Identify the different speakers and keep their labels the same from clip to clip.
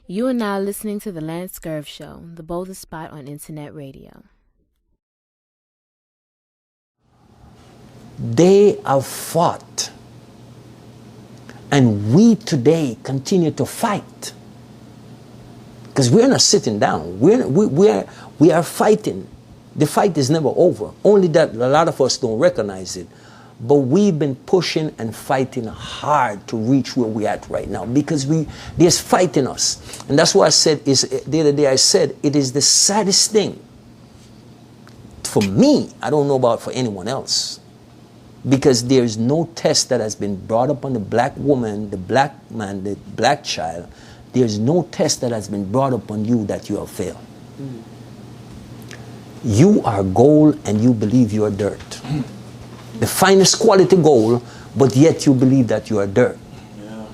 Speaker 1: You are now listening to the LanceScurv Show, the boldest spot on internet radio.
Speaker 2: They have fought, and we today continue to fight. Because we're not sitting down. We are fighting. The fight is never over. Only that a lot of us don't recognize it. But we've been pushing and fighting hard to reach where we're at right now, because there's fight in us. And that's why I said, the other day I said, it is the saddest thing. For me, I don't know about for anyone else. Because there's no test that has been brought up on the black woman, the black man, the black child. There's no test that has been brought up on you that you have failed. You are gold and you believe you are dirt. The finest quality gold, but yet you believe that you are dirt. Yeah.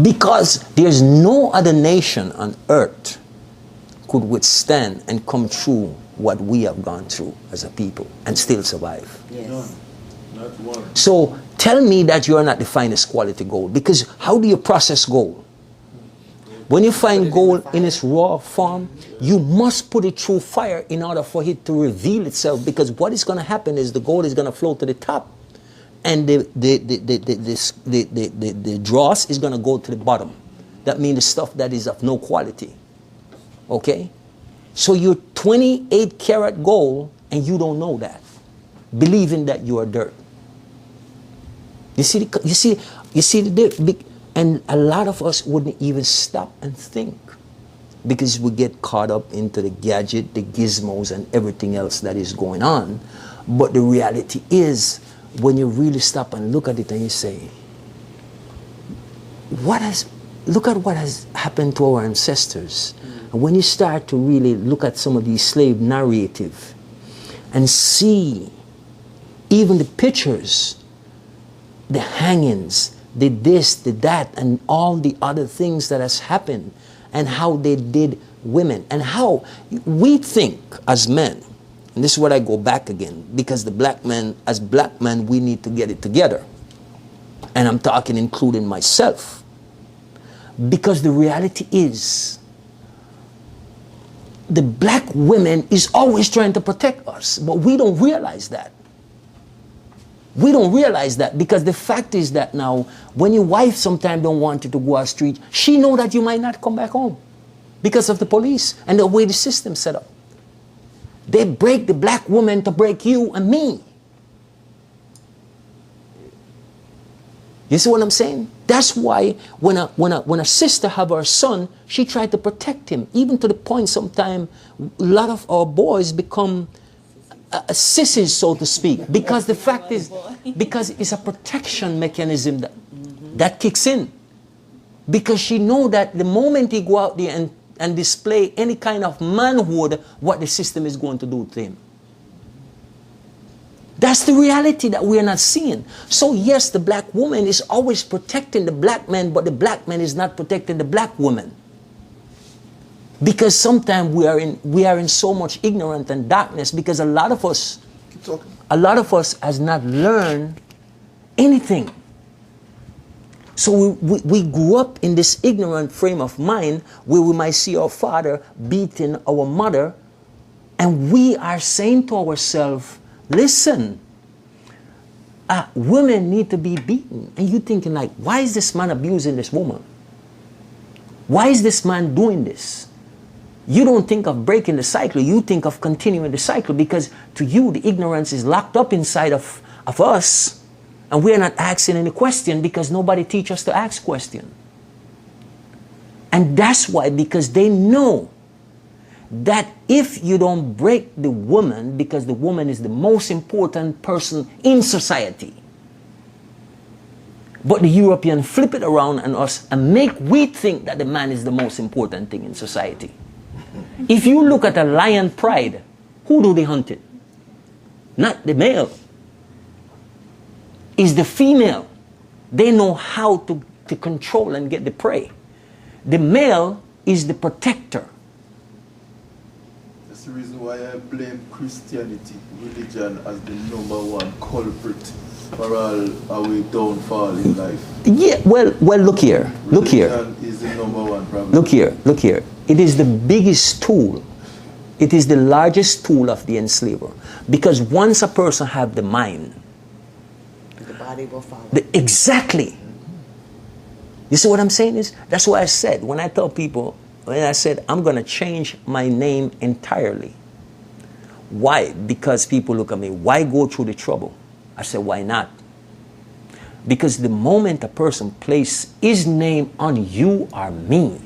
Speaker 2: Because there's no other nation on earth could withstand and come through what we have gone through as a people and still survive.
Speaker 3: Yes. Not one.
Speaker 2: So tell me that you are not the finest quality gold, because how do you process gold? When you find gold in its raw form, you must put it through fire in order for it to reveal itself, because what is going to happen is the gold is going to float to the top, and the dross is going to go to the bottom. That means the stuff that is of no quality. Okay? So you're 28 karat gold and you don't know that, believing that you are dirt. You see the big. And a lot of us wouldn't even stop and think, because we get caught up into the gadget, the gizmos, and everything else that is going on. But the reality is, when you really stop and look at it and you say, look at what has happened to our ancestors. And when you start to really look at some of these slave narrative and see even the pictures, the hangings, the this, the that, and all the other things that has happened, and how they did women, and how we think as men, and this is what I go back again, because the black man, as black men, we need to get it together. And I'm talking including myself. Because the reality is, the black women is always trying to protect us, but we don't realize that. We don't realize that, because the fact is that now, when your wife sometimes don't want you to go out street, she know that you might not come back home because of the police and the way the system's set up. They break the black woman to break you and me. You see what I'm saying? That's why when a sister have her son, she tried to protect him, even to the point sometimes a lot of our boys become sissies, so to speak, because the fact is, because it's a protection mechanism that kicks in. Because she know that the moment he go out there and display any kind of manhood, what the system is going to do to him. That's the reality that we are not seeing. So yes, the black woman is always protecting the black man, but the black man is not protecting the black woman. Because sometimes we are in so much ignorance and darkness, because a lot of us has not learned anything. So we grew up in this ignorant frame of mind where we might see our father beating our mother, and we are saying to ourselves, listen, women need to be beaten. And you thinking like, why is this man abusing this woman? Why is this man doing this? You don't think of breaking the cycle. You think of continuing the cycle, because to you, the ignorance is locked up inside of us. And we're not asking any question because nobody teach us to ask question. And that's why, because they know that if you don't break the woman, because the woman is the most important person in society, but the European flip it around on us and make we think that the man is the most important thing in society. If you look at a lion pride, who do they hunt it? Not the male. It's the female. They know how to control and get the prey. The male is the protector.
Speaker 3: That's the reason why I blame Christianity, religion, as the number one culprit for all our downfall in life.
Speaker 2: Yeah, well, look here. Look here.
Speaker 3: Religion is the number one problem.
Speaker 2: Look here, look here. It is the biggest tool. It is the largest tool of the enslaver. Because once a person have the mind,
Speaker 4: the body will follow.
Speaker 2: Exactly. You see what I'm saying is? That's why I said, when I tell people, when I said, I'm going to change my name entirely. Why? Because people look at me, why go through the trouble? I said, why not? Because the moment a person places his name on you or me,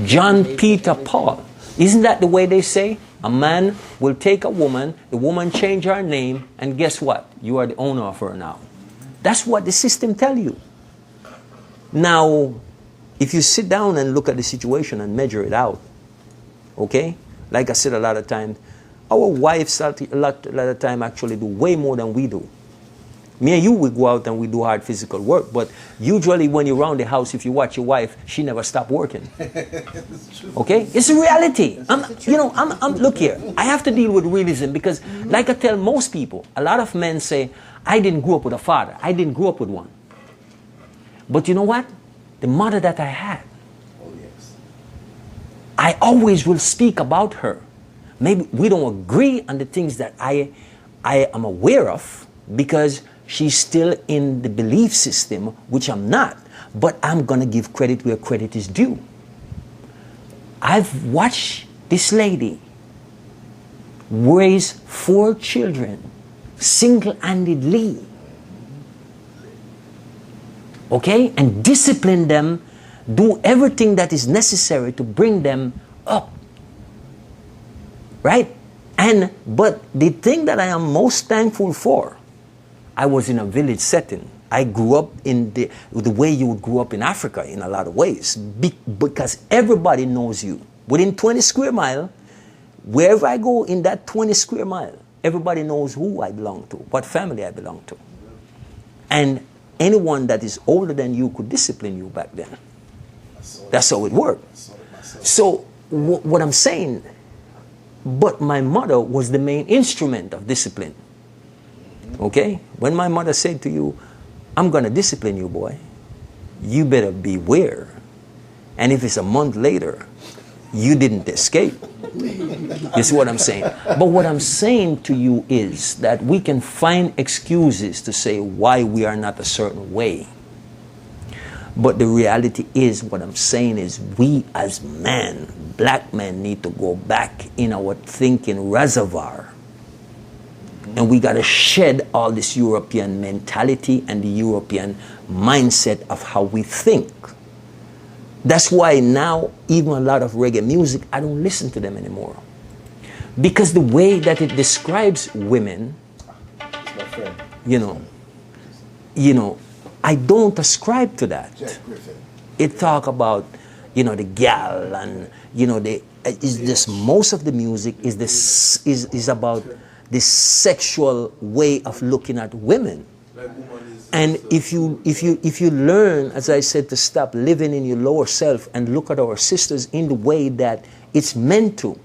Speaker 2: John, Peter, Paul, isn't that the way they say? A man will take a woman, the woman change her name, and guess what? You are the owner of her now. That's what the system tell you. Now, if you sit down and look at the situation and measure it out, okay? Like I said a lot of times, our wives a lot of time actually do way more than we do. Me and you, we go out and we do hard physical work, but usually when you're around the house, if you watch your wife, she never stop working. Okay? It's a reality. Look here, I have to deal with realism because like I tell most people, a lot of men say, I didn't grow up with a father. I didn't grow up with one. But you know what? The mother that I had, I always will speak about her. Maybe we don't agree on the things that I am aware of because she's still in the belief system, which I'm not. But I'm going to give credit where credit is due. I've watched this lady raise 4 children single-handedly. Okay? And discipline them, do everything that is necessary to bring them up. Right? But the thing that I am most thankful for, I was in a village setting. I grew up in the way you would grow up in Africa in a lot of ways. Because everybody knows you. Within 20 square mile, wherever I go in that 20 square mile, everybody knows who I belong to, what family I belong to. And anyone that is older than you could discipline you back then. That's how it worked. So what I'm saying, but my mother was the main instrument of discipline. Okay? When my mother said to you, I'm going to discipline you, boy, you better beware. And if it's a month later, you didn't escape. You see what I'm saying? But what I'm saying to you is that we can find excuses to say why we are not a certain way. But the reality is, what I'm saying is, we as men, black men, need to go back in our thinking reservoir. And we got to shed all this European mentality and the European mindset of how we think. That's why now, even a lot of reggae music, I don't listen to them anymore. Because the way that it describes women, you know, I don't ascribe to that. It talk about, the gal and, it's just most of the music is about this sexual way of looking at women. And if you learn, as I said, to stop living in your lower self and look at our sisters in the way that it's meant to,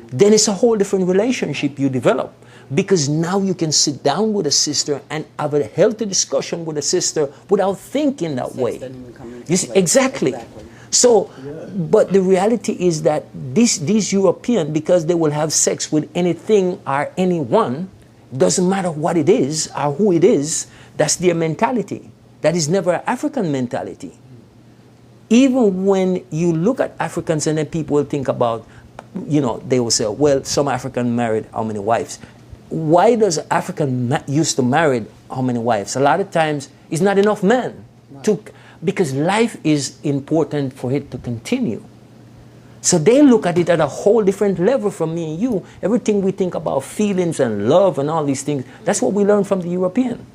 Speaker 2: then it's a whole different relationship you develop. Because now you can sit down with a sister and have a healthy discussion with a sister without thinking that way. You see, exactly. So, but the reality is that these Europeans, because they will have sex with anything or anyone, doesn't matter what it is or who it is, that's their mentality. That is never an African mentality. Even when you look at Africans and then people will think about, they will say, well, some African married how many wives? Why does African used to marry how many wives? A lot of times it's not enough men because life is important for it to continue. So they look at it at a whole different level from me and you. Everything we think about feelings and love and all these things, that's what we learn from the European.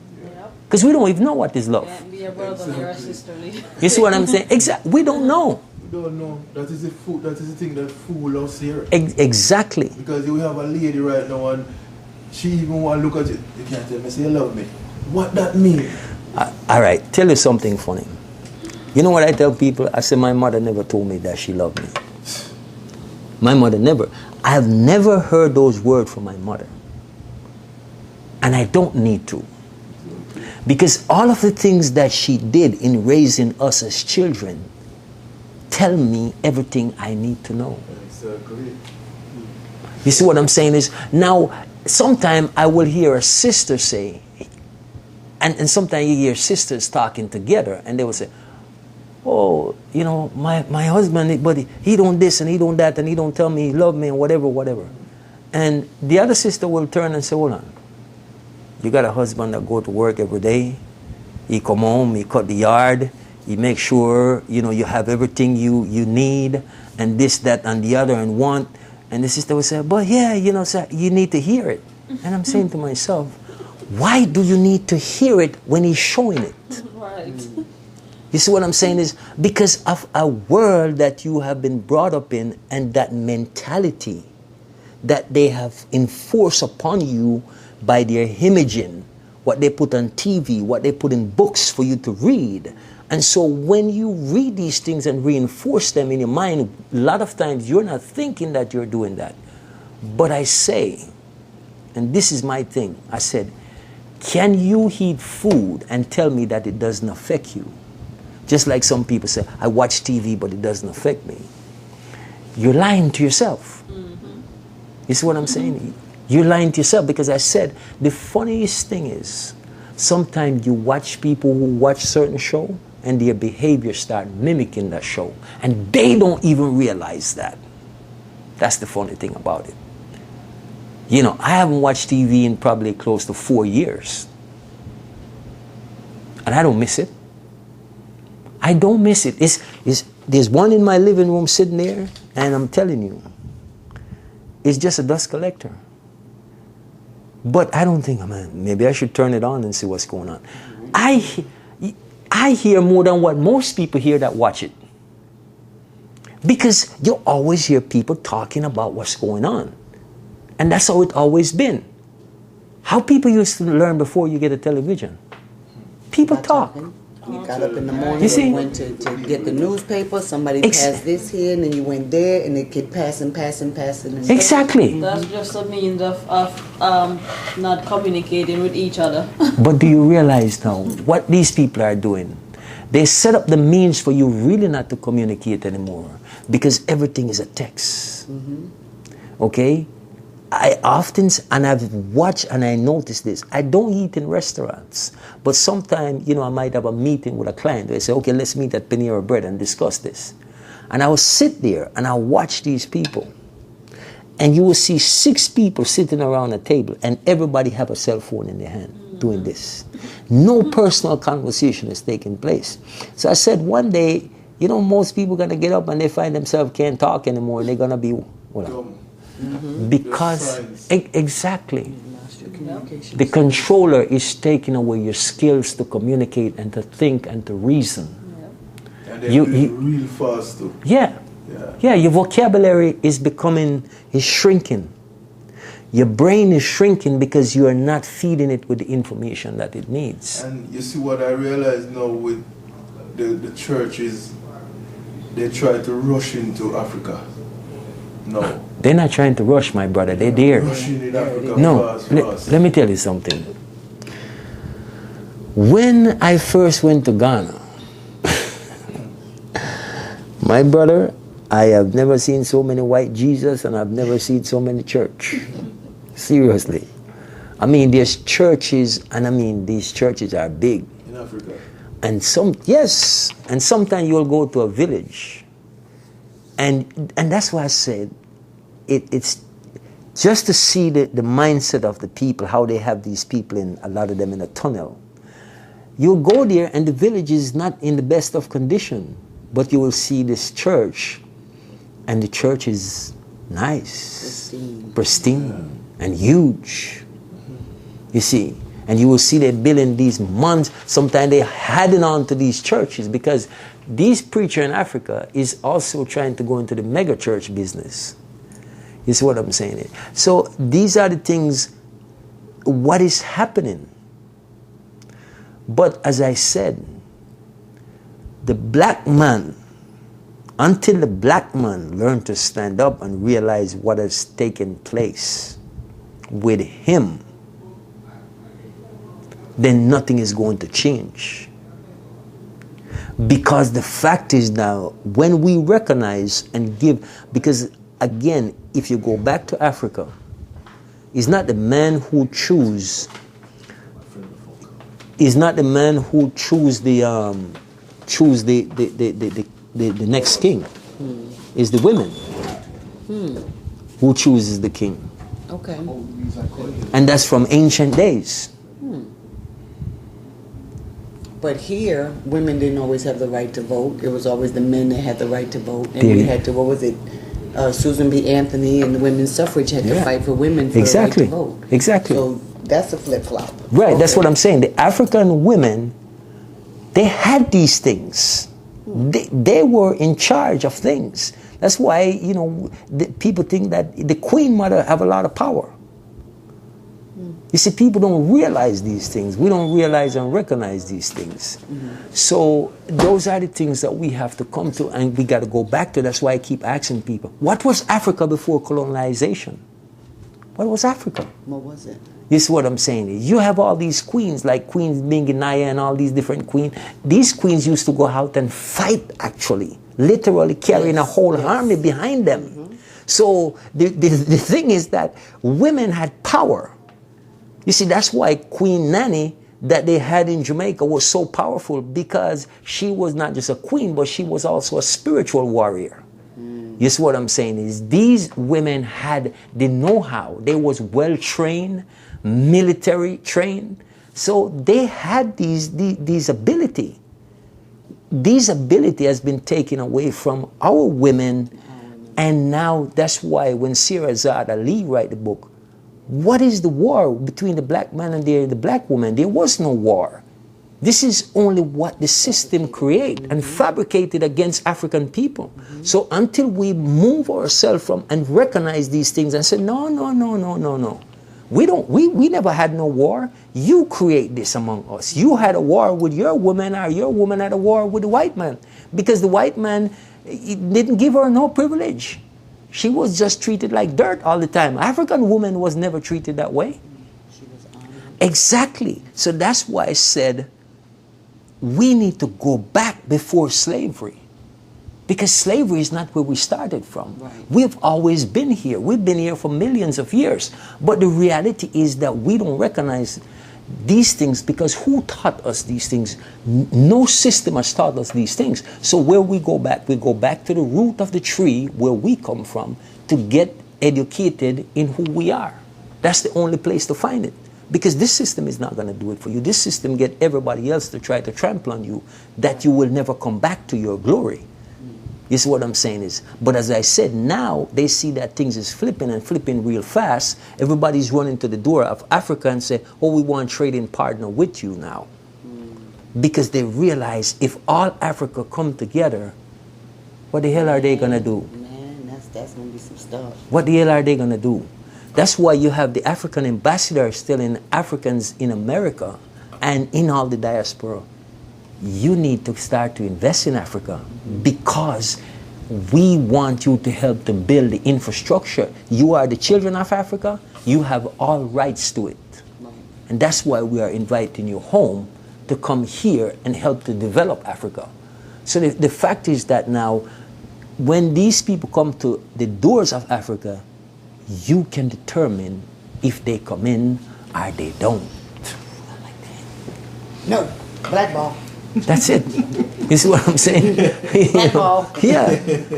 Speaker 2: Because we don't even know what is love.
Speaker 4: Be a brother, you're a sisterly.
Speaker 2: You see what I'm saying? Exactly. We don't know.
Speaker 3: We don't know. That is the thing that fool us here.
Speaker 2: Exactly.
Speaker 3: Because you have a lady right now and she even want to look at it. You can't tell me, say you love me. What that mean?
Speaker 2: All right. Tell you something funny. You know what I tell people? I say my mother never told me that she loved me. My mother never. I have never heard those words from my mother. And I don't need to. Because all of the things that she did in raising us as children tell me everything I need to know.
Speaker 3: Exactly.
Speaker 2: You see what I'm saying is, now, sometimes I will hear a sister say, and sometimes you hear sisters talking together, and they will say, oh, you know, my husband, but he don't this and he don't that, and he don't tell me he love me and whatever, whatever. And the other sister will turn and say, hold on, you got a husband that go to work every day, he come home, he cut the yard, he make sure, you know, you have everything you need, and this, that, and the other, and want. And the sister would say, but yeah, you know, sir, you need to hear it. And I'm saying to myself, why do you need to hear it when he's showing it?
Speaker 4: Right.
Speaker 2: You see what I'm saying is, because of a world that you have been brought up in, and that mentality that they have enforced upon you by their imaging, what they put on TV, what they put in books for you to read. And so when you read these things and reinforce them in your mind, a lot of times you're not thinking that you're doing that. But I say, and this is my thing, I said, can you eat food and tell me that it doesn't affect you? Just like some people say, I watch TV, but it doesn't affect me. You're lying to yourself. Mm-hmm. You see what I'm saying? You're lying to yourself, because I said, the funniest thing is, sometimes you watch people who watch certain show, and their behavior start mimicking that show. And they don't even realize that. That's the funny thing about it. You know, I haven't watched TV in probably close to 4 years. And I don't miss it. I don't miss it. There's one in my living room sitting there, and I'm telling you, it's just a dust collector. But I don't think, man, maybe I should turn it on and see what's going on. I hear more than what most people hear that watch it. Because you always hear people talking about what's going on. And that's how it's always been. How people used to learn before you get a television. People talk.
Speaker 4: Talking. You got up in the morning,
Speaker 2: You see?
Speaker 4: you went to get the newspaper, somebody passed this here, and then you went there, and it kept passing. And
Speaker 2: Exactly.
Speaker 5: That's just a means of not communicating with each other.
Speaker 2: But do you realize now what these people are doing? They set up the means for you really not to communicate anymore, because everything is a text. Mm-hmm. Okay? I often, and I've watched and I noticed this, I don't eat in restaurants, but sometimes, you know, I might have a meeting with a client. They say, okay, let's meet at Panera Bread and discuss this. And I will sit there and I'll watch these people. And you will see 6 people sitting around a table, and everybody have a cell phone in their hand doing this. No personal conversation is taking place. So I said, one day, you know, most people are going to get up and they find themselves can't talk anymore, and they're going to be, well, because, exactly, the controller is taking away your skills to communicate and to think and to reason.
Speaker 3: And they do it real fast too.
Speaker 2: Yeah, your vocabulary is shrinking. Your brain is shrinking because you are not feeding it with the information that it needs.
Speaker 3: And you see what I realize now with the churches, they try to rush into Africa. No.
Speaker 2: They're not trying to rush, my brother. They're there.
Speaker 3: Rushing in Africa fast.
Speaker 2: Let me tell you something. When I first went to Ghana, my brother, I have never seen so many white Jesus, and I've never seen so many church. Seriously. I mean, there's churches, and I mean, these churches are big.
Speaker 3: In Africa.
Speaker 2: And and sometimes you'll go to a village, and that's why I said, it's just to see the mindset of the people, how they have these people, a lot of them in a tunnel. You'll go there, and the village is not in the best of condition, but you will see this church, and the church is nice, pristine and huge. You see, and you will see they building these months. Sometimes they're adding on to these churches, because these preacher in Africa is also trying to go into the mega church business. You see what I'm saying? So these are the things, what is happening. But as I said, the black man, until the black man learn to stand up and realize what has taken place with him, then nothing is going to change. Because the fact is now, when we recognize and give, because again, if you go back to Africa, it's not the man who choose. It's not the man who choose the next king. It's the women who chooses the king.
Speaker 4: Okay.
Speaker 2: And that's from ancient days.
Speaker 4: But here, women didn't always have the right to vote. It was always the men that had the right to vote. And we had to, what was it? Susan B. Anthony and the women's suffrage had to fight for women for the right to vote.
Speaker 2: Exactly.
Speaker 4: So that's a flip-flop.
Speaker 2: Right, that's what I'm saying. The African women, they had these things. They were in charge of things. That's why, you know, people think that the Queen Mother have a lot of power. You see, people don't realize these things. We don't realize and recognize these things. So those are the things that we have to come to, and we got to go back to. That's why I keep asking people, what was Africa before colonization? What was Africa?
Speaker 4: What was it?
Speaker 2: This is what I'm saying. You have all these queens, like Queen Minginaya and all these different queens. These queens used to go out and fight, actually, literally carrying a whole army behind them. So the thing is that women had power. You see, that's why Queen Nanny that they had in Jamaica was so powerful, because she was not just a queen, but she was also a spiritual warrior. Yes, what I'm saying is these women had the know-how. They was well-trained, military trained. So they had these ability. This ability has been taken away from our women. And now that's why when Sarah Zada Lee write the book, what is the war between the black man and the black woman? There was no war. This is only what the system created and fabricated against African people. So until we move ourselves from and recognize these things and say, no. We never had no war. You create this among us. You had a war with your woman, or your woman had a war with the white man. Because the white man didn't give her no privilege. She was just treated like dirt all the time. African woman was never treated that way.
Speaker 4: She was honored.
Speaker 2: Exactly. So that's why I said we need to go back before slavery. Because slavery is not where we started from.
Speaker 4: Right.
Speaker 2: We've always been here. We've been here for millions of years. But the reality is that we don't recognize these things, because who taught us these things? No system has taught us these things. So where we go back to the root of the tree where we come from to get educated in who we are. That's the only place to find it. Because this system is not going to do it for you. This system get everybody else to try to trample on you, that you will never come back to your glory. This is what I'm saying is, but as I said, now they see that things is flipping and flipping real fast. Everybody's running to the door of Africa and say, oh, we want a trading partner with you now. Because they realize if all Africa come together, what the hell are they going to do?
Speaker 4: Man, that's going to be some stuff.
Speaker 2: What the hell are they going to do? That's why you have the African ambassador still in Africans in America and in all the diaspora. You need to start to invest in Africa, because we want you to help to build the infrastructure. You are the children of Africa. You have all rights to it.
Speaker 4: Right.
Speaker 2: And that's why we are inviting you home to come here and help to develop Africa. So the fact is that now, when these people come to the doors of Africa, you can determine if they come in or they don't.
Speaker 4: I like that. No, blackball.
Speaker 2: That's it. You see what I'm saying? Yeah.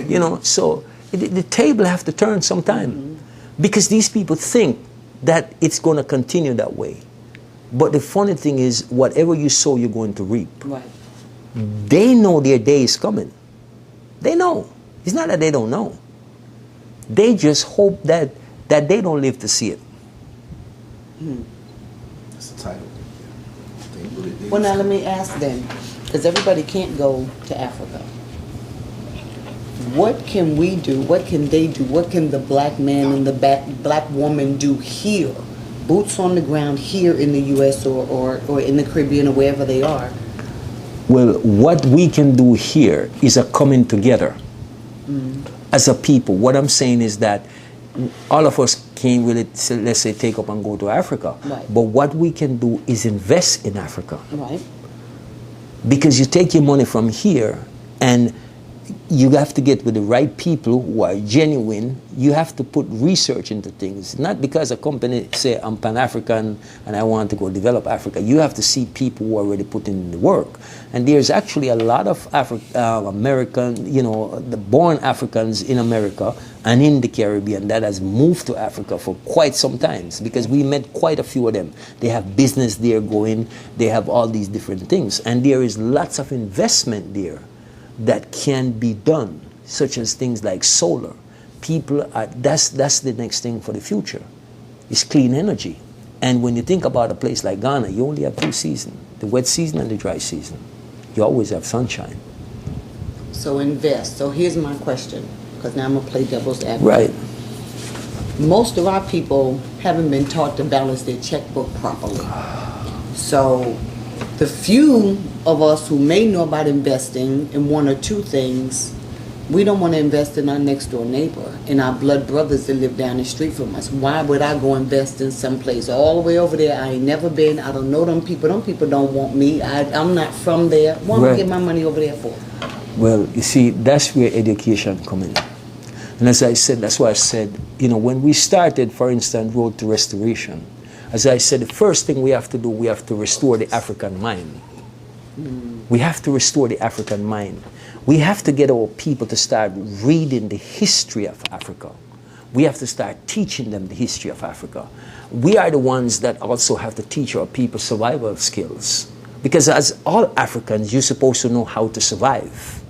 Speaker 2: You know, so the table have to turn sometime. Because these people think that it's going to continue that way. But the funny thing is, whatever you sow, you're going to reap.
Speaker 4: Right.
Speaker 2: They know their day is coming. They know. It's not that they don't know. They just hope that they don't live to see it.
Speaker 3: That's the title.
Speaker 4: Well, now let me ask then, because everybody can't go to Africa. What can we do? What can they do? What can the black man and the black woman do here? Boots on the ground here in the U.S. or in the Caribbean or wherever they are.
Speaker 2: Well, what we can do here is a coming together as a people. What I'm saying is that all of us can't really, let's say, take up and go to Africa.
Speaker 4: Right.
Speaker 2: But what we can do is invest in Africa.
Speaker 4: Right.
Speaker 2: Because you take your money from here and you have to get with the right people who are genuine. You have to put research into things. Not because a company say, I'm Pan-African and I want to go develop Africa. You have to see people who are already putting in the work. And there's actually a lot of American, the born Africans in America and in the Caribbean that has moved to Africa for quite some times, because we met quite a few of them. They have business there going. They have all these different things. And there is lots of investment there that can be done, such as things like solar. People are, that's the next thing for the future, is clean energy. And when you think about a place like Ghana, you only have 2 seasons, the wet season and the dry season. You always have sunshine.
Speaker 4: So invest. So here's my question, because now I'm going to play devil's advocate.
Speaker 2: Right.
Speaker 4: Most of our people haven't been taught to balance their checkbook properly. So the few of us who may know about investing in 1 or 2 things, we don't want to invest in our next door neighbor and our blood brothers that live down the street from us. Why would I go invest in some place all the way over there? I ain't never been. I don't know them people. Them people don't want me. I'm not from there. What am I get my money over there for?
Speaker 2: Well, you see, that's where education comes in. And as I said, that's why I said, when we started, for instance, Road to Restoration, as I said, the first thing we have to do, we have to restore the African mind. We have to restore the African mind. We have to get our people to start reading the history of Africa. We have to start teaching them the history of Africa. We are the ones that also have to teach our people survival skills. Because as all Africans, you're supposed to know how to survive.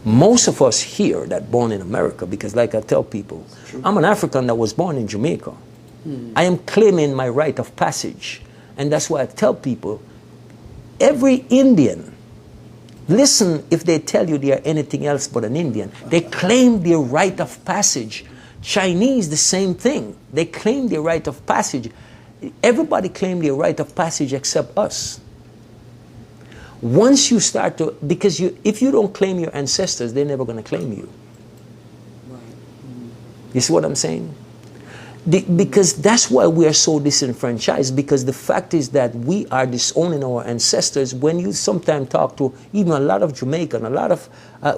Speaker 2: Most of us here that born in America, because like I tell people, I'm an African that was born in Jamaica. I am claiming my right of passage. And that's why I tell people, every Indian, listen, if they tell you they are anything else but an Indian, they claim their right of passage. Chinese, the same thing. They claim their right of passage. Everybody claim their right of passage except us. Once you start to, because if you don't claim your ancestors, they're never going to claim you.
Speaker 4: Right.
Speaker 2: You see what I'm saying? Because that's why we are so disenfranchised, because the fact is that we are disowning our ancestors. When you sometimes talk to even a lot of Jamaican, a lot of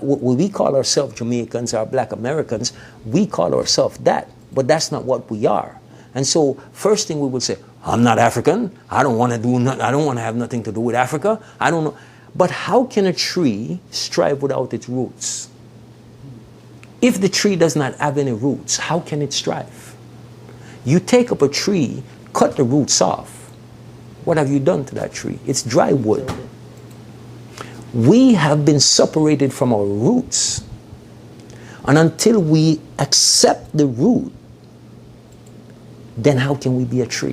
Speaker 2: what we call ourselves Jamaicans or Black Americans, we call ourselves that, but that's not what we are. And so first thing we would say, I'm not African, I don't want to do nothing, I don't want to have nothing to do with Africa, I don't know. But how can a tree strive without its roots? If the tree does not have any roots, how can it strive? You take up a tree, cut the roots off. What have you done to that tree? It's dry wood. We have been separated from our roots. And until we accept the root, then how can we be a tree?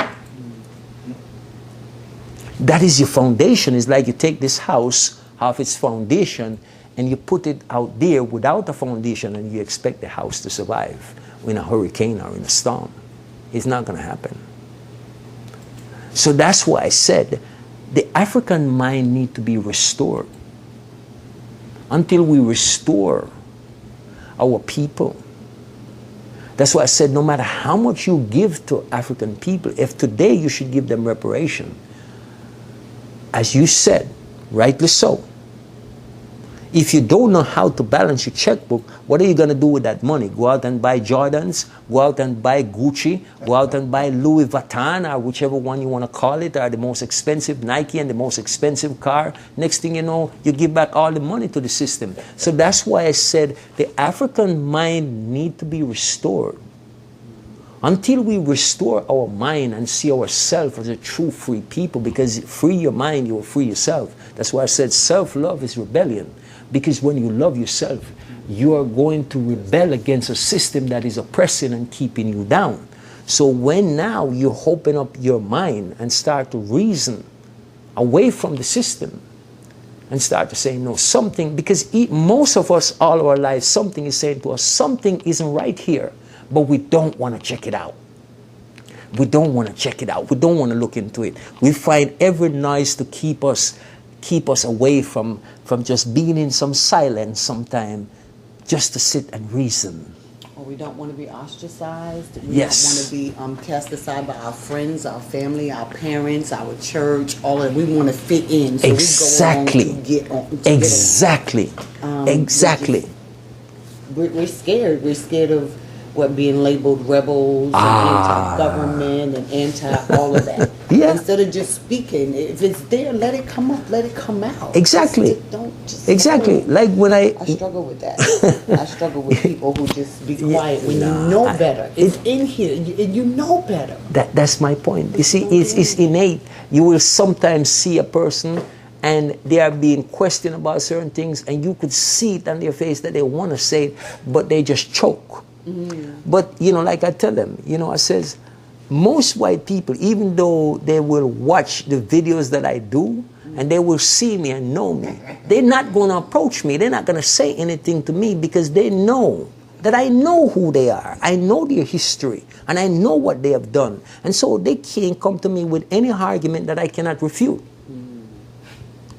Speaker 2: That is your foundation. It's like you take this house off its foundation and you put it out there without a foundation and you expect the house to survive in a hurricane or in a storm. It's not going to happen. So that's why I said the African mind needs to be restored. Until we restore our people. That's why I said no matter how much you give to African people, if today you should give them reparation, as you said, rightly so. If you don't know how to balance your checkbook, what are you going to do with that money? Go out and buy Jordans, go out and buy Gucci, go out and buy Louis Vuitton, or whichever one you want to call it, or the most expensive Nike and the most expensive car. Next thing you know, you give back all the money to the system. So that's why I said the African mind needs to be restored. Until we restore our mind and see ourselves as a true free people, because free your mind, you will free yourself. That's why I said self-love is rebellion. Because when you love yourself, you are going to rebel against a system that is oppressing and keeping you down. So when now you open up your mind and start to reason away from the system and start to say, no, something, because most of us all our lives, something is saying to us, something isn't right here, but we don't want to check it out. We don't want to check it out. We don't want to look into it. We find every noise to keep us away from just being in some silence sometime, just to sit and reason.
Speaker 4: Or We don't want to be ostracized. We
Speaker 2: Yes.
Speaker 4: don't want to be cast aside by our friends, our family, our parents, our church. All of it. We want to fit in. So
Speaker 2: Exactly.
Speaker 4: We go on to get on. To
Speaker 2: Exactly. Exactly.
Speaker 4: We're scared. We're scared of what being labeled rebels and anti-government and anti all of that.
Speaker 2: Yeah.
Speaker 4: Instead of just speaking, if it's there, let it come up. Let it come out.
Speaker 2: Exactly.
Speaker 4: Just
Speaker 2: Exactly. Like when
Speaker 4: I struggle with that. I struggle with people who just be quiet when you know better. It's in here, and you know better.
Speaker 2: That's my point. You see, it's innate. You will sometimes see a person and they are being questioned about certain things, and you could see it on their face that they want to say it, but they just choke. But, like I tell them, I says, most white people, even though they will watch the videos that I do, and they will see me and know me, they're not going to approach me. They're not going to say anything to me because they know that I know who they are. I know their history, and I know what they have done. And so they can't come to me with any argument that I cannot refute.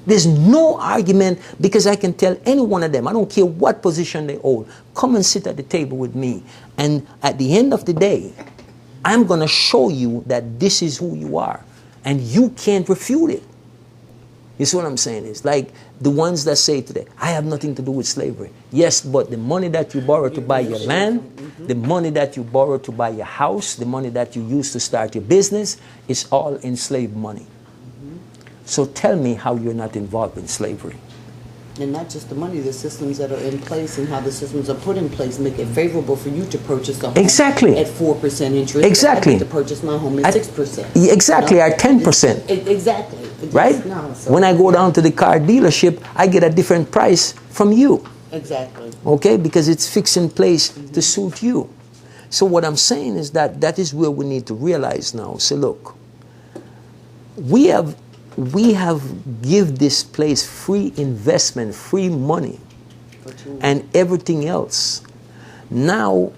Speaker 2: There's no argument, because I can tell any one of them, I don't care what position they hold, come and sit at the table with me. And at the end of the day, I'm going to show you that this is who you are. And you can't refute it. You see what I'm saying? It's like the ones that say today, I have nothing to do with slavery. Yes, but the money that you borrow to buy your land, the money that you borrow to buy your house, the money that you use to start your business, is all enslaved money. So tell me how you're not involved in slavery.
Speaker 4: And not just the money, the systems that are in place and how the systems are put in place make it favorable for you to purchase a home
Speaker 2: Exactly.
Speaker 4: at 4% interest.
Speaker 2: Exactly.
Speaker 4: I need to purchase my home at 6%.
Speaker 2: Exactly, at 10%.
Speaker 4: Exactly.
Speaker 2: Right?
Speaker 4: No, so
Speaker 2: when I go down to the car dealership, I get a different price from you.
Speaker 4: Exactly.
Speaker 2: Okay? Because it's fixed in place to suit you. So what I'm saying is that is where we need to realize now. So look, we have give this place free investment, free money, and everything else. Now,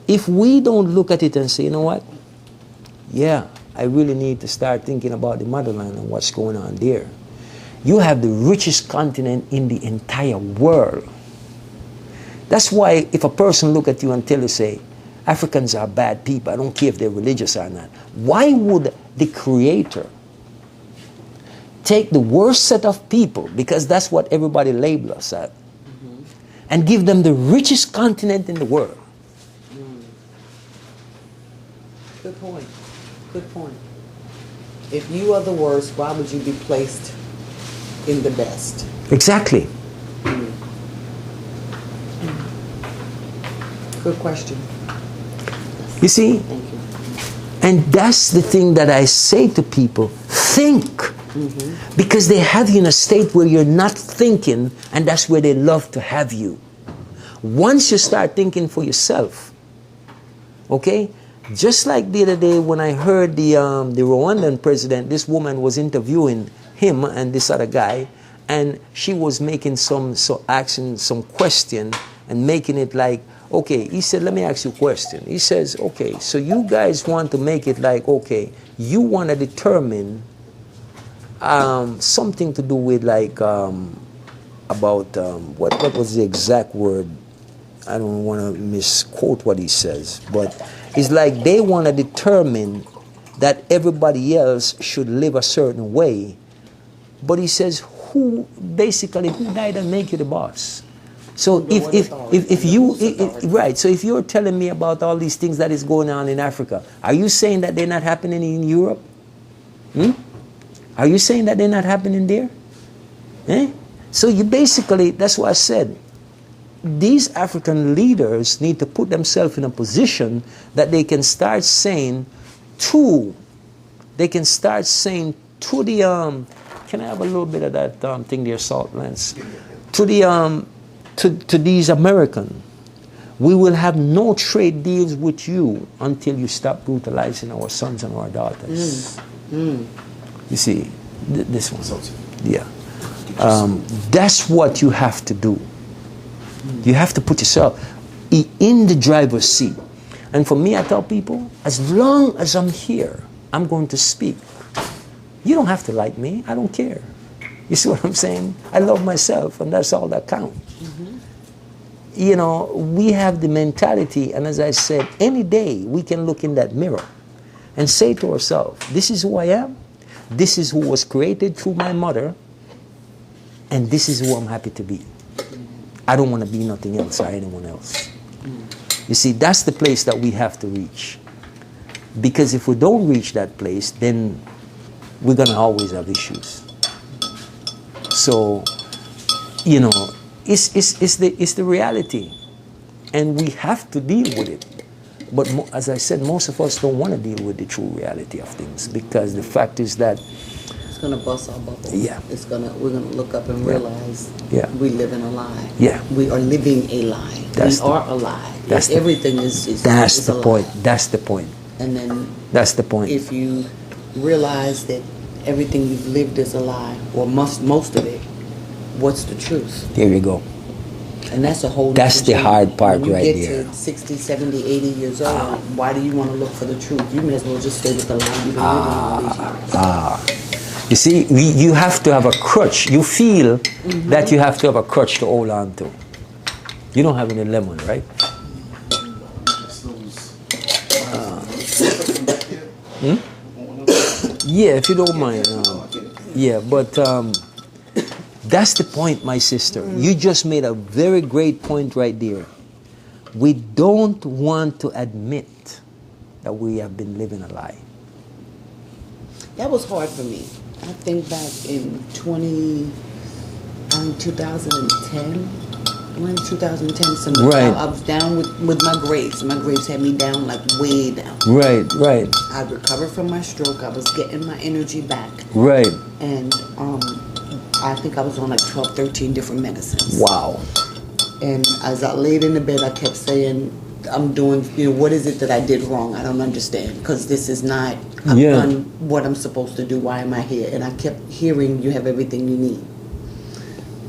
Speaker 2: if we don't look at it and say, you know what? Yeah, I really need to start thinking about the motherland and what's going on there. You have the richest continent in the entire world. That's why if a person look at you and tell you, say, Africans are bad people, I don't care if they're religious or not, why would the Creator take the worst set of people, because that's what everybody labels us at, and give them the richest continent in the world?
Speaker 4: Good point. Good point. If you are the worst, why would you be placed in the best?
Speaker 2: Exactly.
Speaker 4: Good question.
Speaker 2: You see?
Speaker 4: Thank you.
Speaker 2: And that's the thing that I say to people, think. Because they have you in a state where you're not thinking, and that's where they love to have you. Once you start thinking for yourself, okay? Just like the other day when I heard the Rwandan president, this woman was interviewing him and this other guy, and she was making some question and making it like, okay, he said, let me ask you a question. He says, okay, so you guys want to make it like, okay, you want to determine something to do with like about what was the exact word? I don't want to misquote what he says, but it's like they want to determine that everybody else should live a certain way. But he says, who died and make you the boss? So if you right, so if you're telling me about all these things that is going on in Africa, are you saying that they're not happening in Europe? Are you saying that they're not happening there? So you basically, that's what I said. These African leaders need to put themselves in a position that they can start saying to the, can I have a little bit of that thing there, Salt Lance? To these Americans, we will have no trade deals with you until you stop brutalizing our sons and our daughters. You see, this one. Yeah. That's what you have to do. You have to put yourself in the driver's seat. And for me, I tell people, as long as I'm here, I'm going to speak. You don't have to like me. I don't care. You see what I'm saying? I love myself, and that's all that counts. you know, we have the mentality, and as I said, any day we can look in that mirror and say to ourselves, this is who I am, this is who was created through my mother, and this is who I'm happy to be. I don't want to be nothing else or anyone else. You see, that's the place that we have to reach. Because if we don't reach that place, then we're going to always have issues. So, you know, it's the reality. And we have to deal with it. But as I said, most of us don't want to deal with the true reality of things, because the fact is that
Speaker 4: it's going to bust our bubble.
Speaker 2: Yeah.
Speaker 4: We're going to look up and realize we live in a lie.
Speaker 2: Yeah.
Speaker 4: We are living a lie. We are a lie. Everything is
Speaker 2: that's the point.
Speaker 4: Lie.
Speaker 2: That's the point.
Speaker 4: And then
Speaker 2: that's the point.
Speaker 4: If you realize that everything you've lived is a lie, or most of it, what's the truth?
Speaker 2: There you go.
Speaker 4: And that's a whole
Speaker 2: That's the hard part right there.
Speaker 4: When you get to 60, 70, 80 years old, why do you want to look for the truth? You may as well just stay with the lie you've been living all these years.
Speaker 2: You see, you have to have a crutch. You feel that you have to have a crutch to hold on to. You don't have any lemon, right? Yeah, if you don't mind. Yeah, but that's the point, my sister. You just made a very great point right there. We don't want to admit that we have been living a lie.
Speaker 4: That was hard for me. I think back in 2010. When 2010,
Speaker 2: right.
Speaker 4: I was down with my grades. My grades had me down, like way down.
Speaker 2: Right.
Speaker 4: I recovered from my stroke. I was getting my energy back.
Speaker 2: Right.
Speaker 4: And I think I was on like 12, 13 different medicines.
Speaker 2: Wow.
Speaker 4: And as I laid in the bed, I kept saying, I'm doing, what is it that I did wrong? I don't understand. Because this is not, I've done what I'm supposed to do. Why am I here? And I kept hearing, you have everything you need.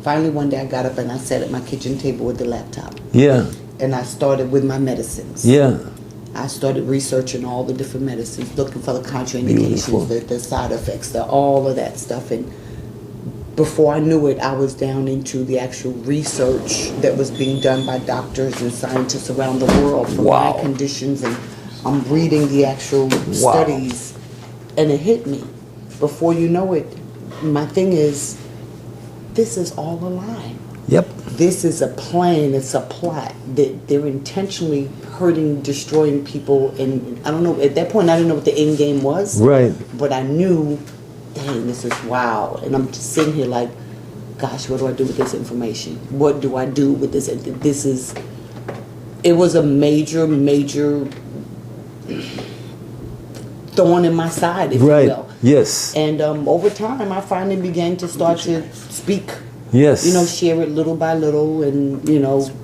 Speaker 4: Finally, one day I got up and I sat at my kitchen table with the laptop.
Speaker 2: Yeah.
Speaker 4: And I started with my medicines.
Speaker 2: Yeah.
Speaker 4: I started researching all the different medicines, looking for the contraindications, the side effects, all of that stuff. And before I knew it, I was down into the actual research that was being done by doctors and scientists around the world for my conditions. And I'm reading the actual studies. And it hit me. Before you know it, my thing is, this is all a lie.
Speaker 2: Yep.
Speaker 4: This is a plan. It's a plot. They're intentionally hurting, destroying people. And I don't know, at that point, I didn't know what the end game was.
Speaker 2: Right.
Speaker 4: But I knew, dang, this is wow. And I'm just sitting here like, gosh, what do I do with this information? What do I do with this? It was a major thorn in my side, if you will.
Speaker 2: Yes.
Speaker 4: And over time, I finally began to start to speak.
Speaker 2: Yes.
Speaker 4: Share it little by little, and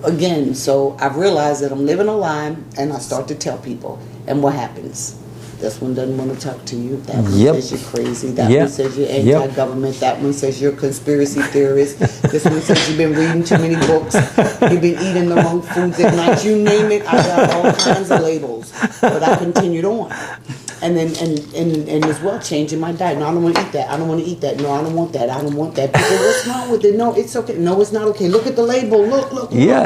Speaker 4: again. So I've realized that I'm living a lie, and I start to tell people. And what happens? This one doesn't want to talk to you. That one says you're crazy. That one says you're anti-government. That one says you're a conspiracy theorist. This one says you've been reading too many books. You've been eating the wrong foods at night. You name it, I got all kinds of labels. But I continued on. And then and as well changing my diet. No, I don't want to eat that. I don't want to eat that. No, I don't want that. I don't want that. People, what's wrong with it? No, it's okay. No, it's not okay. Look at the label. Look.
Speaker 2: Yeah.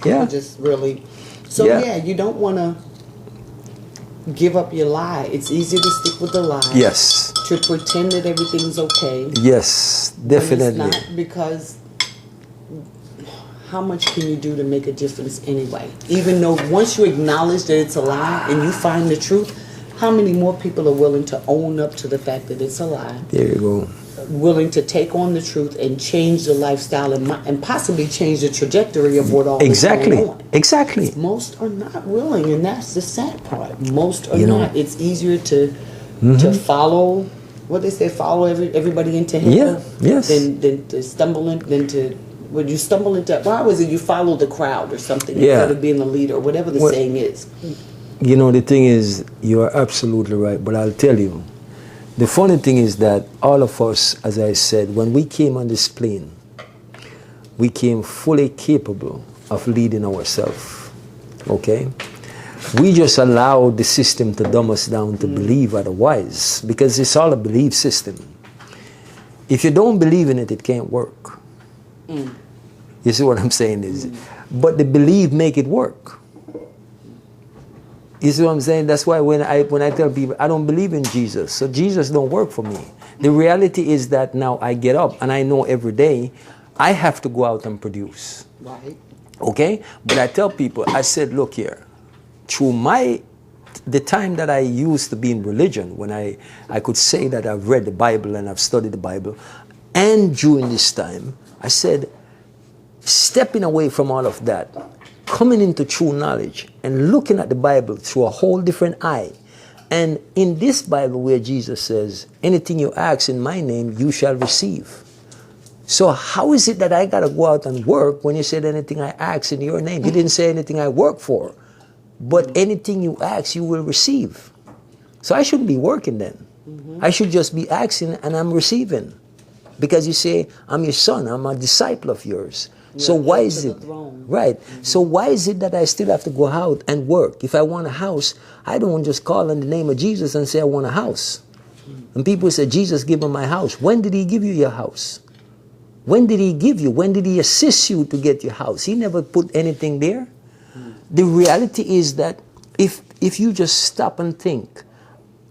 Speaker 4: Just really. So you don't want to give up your lie. It's easy to stick with the lie.
Speaker 2: Yes.
Speaker 4: To pretend that everything's okay.
Speaker 2: Yes, definitely.
Speaker 4: But it's not, because how much can you do to make a difference anyway? Even though once you acknowledge that it's a lie and you find the truth, how many more people are willing to own up to the fact that it's a lie?
Speaker 2: There you go.
Speaker 4: Willing to take on the truth and change the lifestyle and possibly change the trajectory of what all is going on.
Speaker 2: Exactly.
Speaker 4: Most are not willing, and that's the sad part. Most are not. It's easier to follow what they say, follow everybody into hell. Than to stumble into. Would you stumble into? Why was it you follow the crowd or something instead of being the leader, or whatever the saying is?
Speaker 2: The thing is, you are absolutely right. But I'll tell you, the funny thing is that all of us, as I said, when we came on this plane, we came fully capable of leading ourselves. Okay? We just allowed the system to dumb us down to believe otherwise, because it's all a belief system. If you don't believe in it, it can't work. You see what I'm saying is, but the believe make it work. You see what I'm saying? That's why when I tell people I don't believe in Jesus, so Jesus don't work for me. The reality is that now I get up and I know every day I have to go out and produce.
Speaker 4: Right.
Speaker 2: Okay? But I tell people, I said, look here, through the time that I used to be in religion, when I could say that I've read the Bible and I've studied the Bible, and during this time, I said, stepping away from all of that, coming into true knowledge and looking at the Bible through a whole different eye. And in this Bible where Jesus says, anything you ask in my name, you shall receive. So how is it that I got to go out and work when you said anything I ask in your name? You didn't say anything I work for. But anything you ask, you will receive. So I shouldn't be working then. I should just be asking and I'm receiving. Because you say, I'm your son, I'm a disciple of yours. So why is it? Right. So why is it that I still have to go out and work? If I want a house, I don't just call on the name of Jesus and say I want a house. And people say, Jesus, give me my house. When did he give you your house? When did he give you? When did he assist you to get your house? He never put anything there. The reality is that if you just stop and think,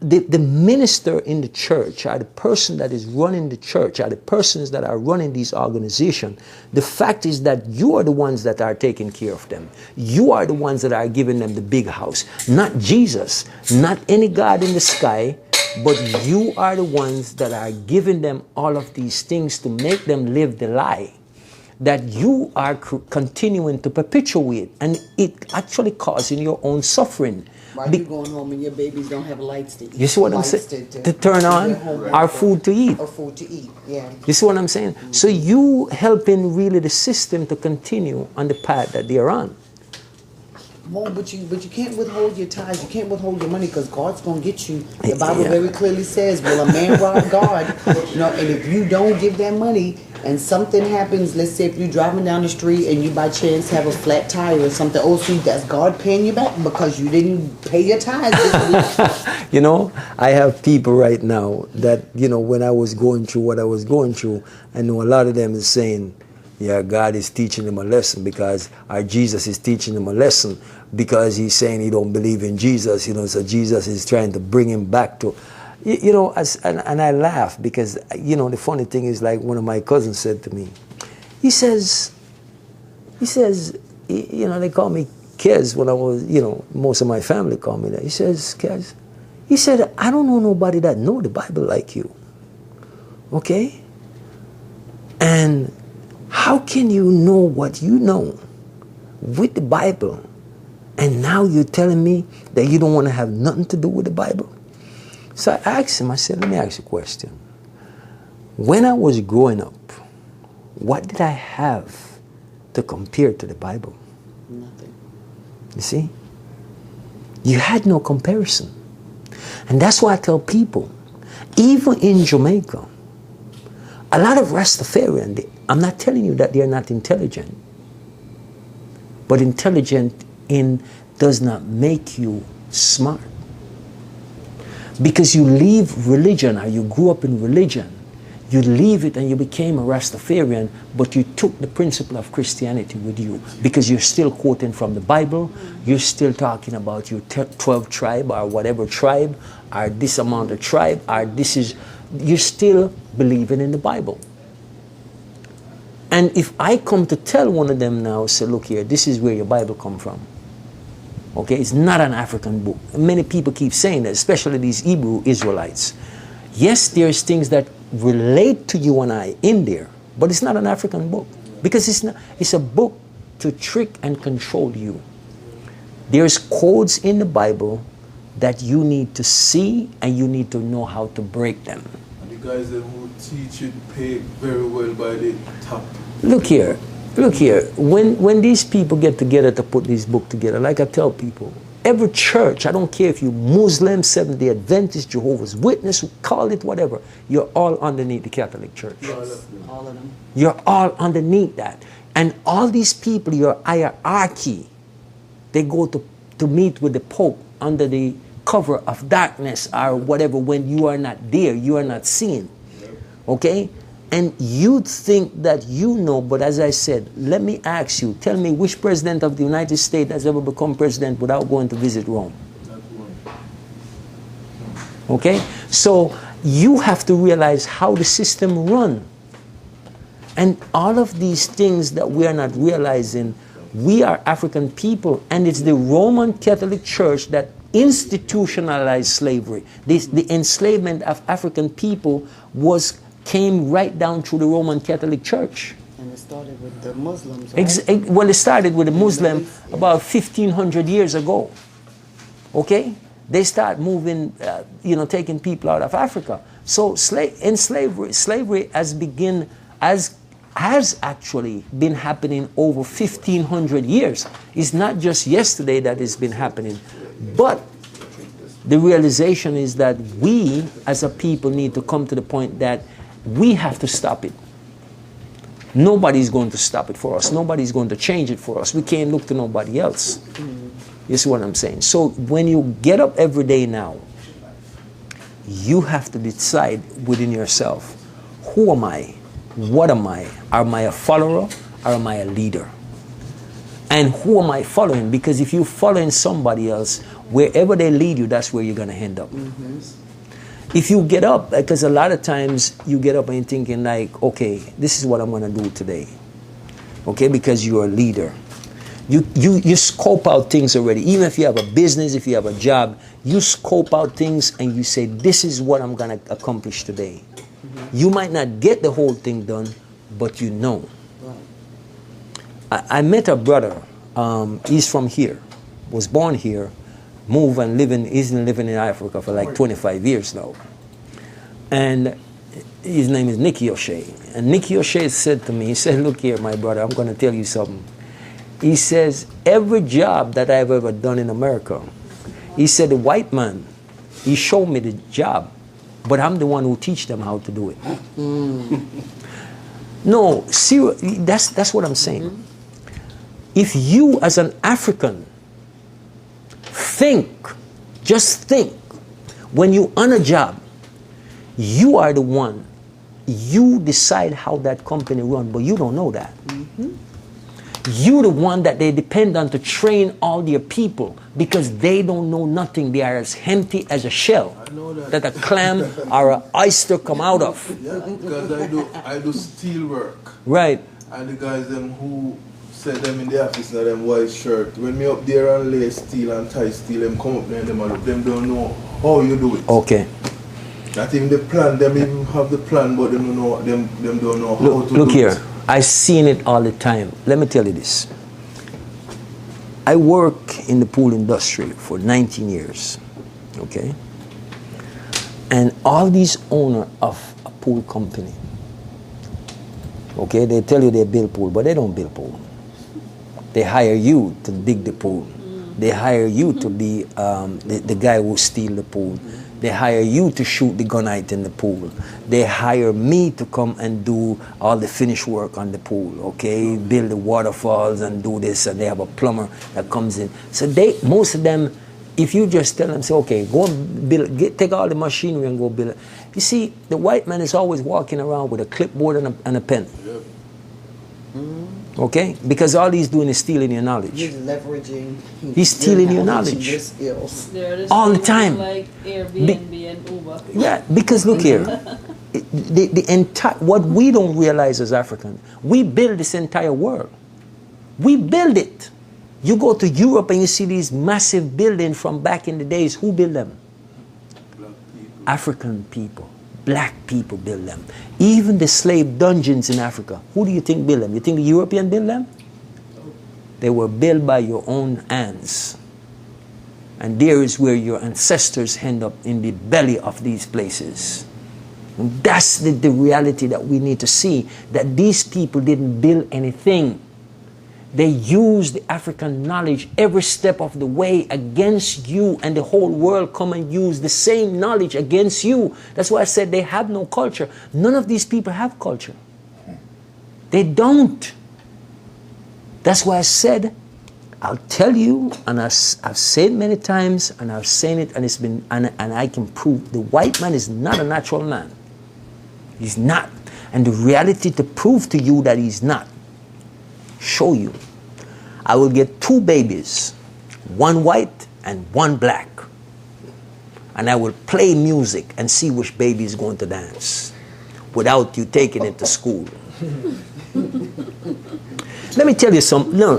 Speaker 2: the minister in the church, or the person that is running the church, or the persons that are running these organizations, the fact is that you are the ones that are taking care of them. You are the ones that are giving them the big house. Not Jesus, not any God in the sky, but you are the ones that are giving them all of these things to make them live the lie that you are continuing to perpetuate, and it actually causing your own suffering.
Speaker 4: Why are you going home and your babies don't have lights to eat?
Speaker 2: You see what I'm saying? To turn on, our food to eat.
Speaker 4: Or food to eat, yeah.
Speaker 2: You see what I'm saying? So you helping really the system to continue on the path that they're on.
Speaker 4: Well, but you can't withhold your tithes. You can't withhold your money because God's going to get you. The Bible very clearly says, will a man rob God? And if you don't give that money and something happens, let's say if you're driving down the street and you by chance have a flat tire or something, see, that's God paying you back because you didn't pay your tithes this week.
Speaker 2: I have people right now that, when I was going through what I was going through, I know a lot of them is saying, yeah, God is teaching them a lesson because our Jesus is teaching them a lesson because he's saying he don't believe in Jesus, so Jesus is trying to bring him back to, and I laugh because, the funny thing is like one of my cousins said to me, he says, they call me Kez when I was, most of my family call me that. He says, Kez, he said, I don't know nobody that know the Bible like you. Okay? And how can you know what you know with the Bible and now you're telling me that you don't want to have nothing to do with the Bible? So I asked him, I said, let me ask you a question. When I was growing up, what did I have to compare to the Bible?
Speaker 4: Nothing.
Speaker 2: You see? You had no comparison. And that's why I tell people, even in Jamaica, a lot of Rastafarian, I'm not telling you that they're not intelligent, but intelligent does not make you smart. Because you leave religion, or you grew up in religion, you leave it and you became a Rastafarian, but you took the principle of Christianity with you because you're still quoting from the Bible, you're still talking about your 12 tribe or whatever tribe, or this amount of tribe, or you're still believing in the Bible. And if I come to tell one of them now, say, look here, this is where your Bible come from. Okay, it's not an African book. Many people keep saying that, especially these Hebrew Israelites. Yes, there's things that relate to you and I in there, but it's not an African book. Because it's a book to trick and control you. There's codes in the Bible that you need to see and you need to know how to break them.
Speaker 3: And the guys that who teach it pay very well by the top.
Speaker 2: Look here. When these people get together to put this book together, like I tell people, every church, I don't care if you're Muslim, Seventh-day Adventist, Jehovah's Witness, call it whatever, you're all underneath the Catholic Church.
Speaker 4: Yes, all of them.
Speaker 2: You're all underneath that. And all these people, your hierarchy, they go to meet with the Pope under the cover of darkness or whatever when you are not there, you are not seen. Okay? And you think that you know, but as I said, let me ask you, tell me which president of the United States has ever become president without going to visit Rome? Okay? So you have to realize how the system runs. And all of these things that we are not realizing, we are African people, and it's the Roman Catholic Church that institutionalized slavery. The enslavement of African people came right down through the Roman Catholic Church.
Speaker 4: And it started with the Muslims, right?
Speaker 2: Well, it started with the Muslim about 1,500 years ago. Okay? They start moving, taking people out of Africa. So slavery has actually been happening over 1,500 years. It's not just yesterday that it's been happening. But the realization is that we as a people need to come to the point that we have to stop it. Nobody's going to stop it for us. Nobody's going to change it for us. We can't look to nobody else. You see what I'm saying? So when you get up every day now, you have to decide within yourself, who am I? What am I? Am I a follower or am I a leader? And who am I following? Because if you're following somebody else, wherever they lead you, that's where you're going to end up. If you get up, because a lot of times you get up and you're thinking like, okay, this is what I'm going to do today. Okay, because you're a leader. You scope out things already. Even if you have a business, if you have a job, you scope out things and you say, this is what I'm going to accomplish today. You might not get the whole thing done, but you know. I met a brother. He's from here, was born here, moved and he's been living in Africa for like 25 years now. And his name is Nicky O'Shea. And Nicky O'Shea said to me, he said, look here, my brother, I'm going to tell you something. He says, every job that I've ever done in America, he said, the white man, he showed me the job, but I'm the one who teach them how to do it. No, seriously, that's what I'm saying. If you as an African just think, when you're on a job, you are the one, you decide how that company runs, but you don't know that. You're the one that they depend on to train all their people because they don't know nothing. They are as empty as a shell that a clam or an oyster come out of.
Speaker 3: Yeah, because I do steel work.
Speaker 2: Right.
Speaker 3: And the guys them who set them in the office in them white shirt, when me up there and lay steel and tie steel, them come up there and them don't know how you do it.
Speaker 2: Okay.
Speaker 3: Not even the plan, them even have the plan, but them don't know how to do it.
Speaker 2: Look here. I've seen it all the time. Let me tell you this. I work in the pool industry for 19 years, okay? And all these owners of a pool company, okay, they tell you they build pool, but they don't build pool. They hire you to dig the pool. They hire you to be the guy who steal the pool. They hire you to shoot the gunite in the pool. They hire me to come and do all the finish work on the pool, okay? Build the waterfalls and do this, and they have a plumber that comes in. So most of them, if you just tell them, say, okay, go and build, take all the machinery and go build it. You see, the white man is always walking around with a clipboard and a pen. Okay? Because all he's doing is stealing your knowledge.
Speaker 4: He's leveraging.
Speaker 2: He's stealing your knowledge.
Speaker 4: Your skills.
Speaker 2: All the time.
Speaker 5: Like Airbnb and Uber.
Speaker 2: Yeah, because look here. The entire, what we don't realize as Africans, we build this entire world. We build it. You go to Europe and you see these massive buildings from back in the days. Who built them? African people. Black people build them. Even the slave dungeons in Africa, who do you think built them? You think the European built them? They were built by your own hands. And there is where your ancestors end up, in the belly of these places. And that's the reality that we need to see, that these people didn't build anything. They used the African knowledge every step of the way against you, and the whole world come and use the same knowledge against you. That's why I said they have no culture. None of these people have culture. They don't. That's why I said, I'll tell you, and I've said it many times, and I've said it, and it's been, and I can prove the white man is not a natural man. He's not. and the reality to prove to you that he's not. Show you. I will get 2 babies, one white and one black. And I will play music and see which baby is going to dance without you taking it to school. Let me tell you something. No.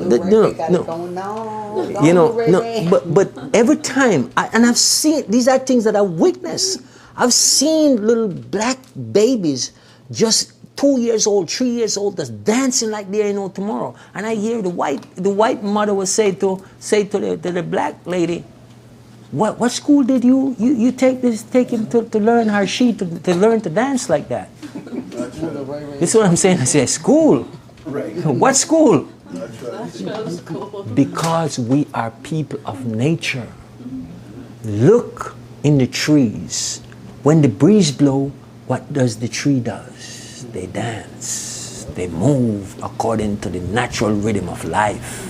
Speaker 2: But every time, and I've seen, these are things that I witnessed. I've seen little black babies, just 2 years old, 3 years old, that's dancing like there ain't no tomorrow. And I hear the white mother will say to the black lady, what school did you take him to learn to learn to dance like that? This is what I'm saying. I say, school. Right. What school? Because we are people of nature. Look in the trees. When the breeze blows, what does the tree does? They dance. They move according to the natural rhythm of life.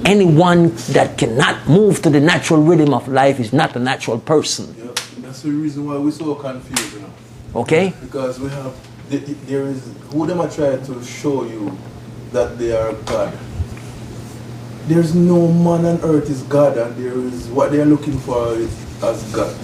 Speaker 2: Anyone that cannot move to the natural rhythm of life is not a natural person.
Speaker 3: Yeah, that's the reason why we're so confused, you know.
Speaker 2: Okay?
Speaker 3: Because we have, there is, who them are trying to show you that they are God. There's no man on earth is God, and there is what they are looking for as God.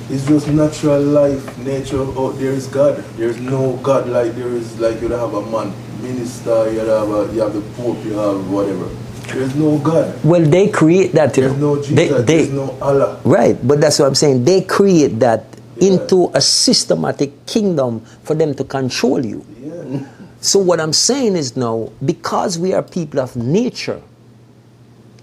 Speaker 3: It's just natural life, nature. Oh, there is God. There is no God like there is, like you have a man, minister, you have the Pope, you have whatever. There's no God.
Speaker 2: Well, they create that.
Speaker 3: There's no Jesus, there's no Allah.
Speaker 2: Right, but that's what I'm saying. They create that into a systematic kingdom for them to control you.
Speaker 3: Yeah.
Speaker 2: So what I'm saying is now, because we are people of nature,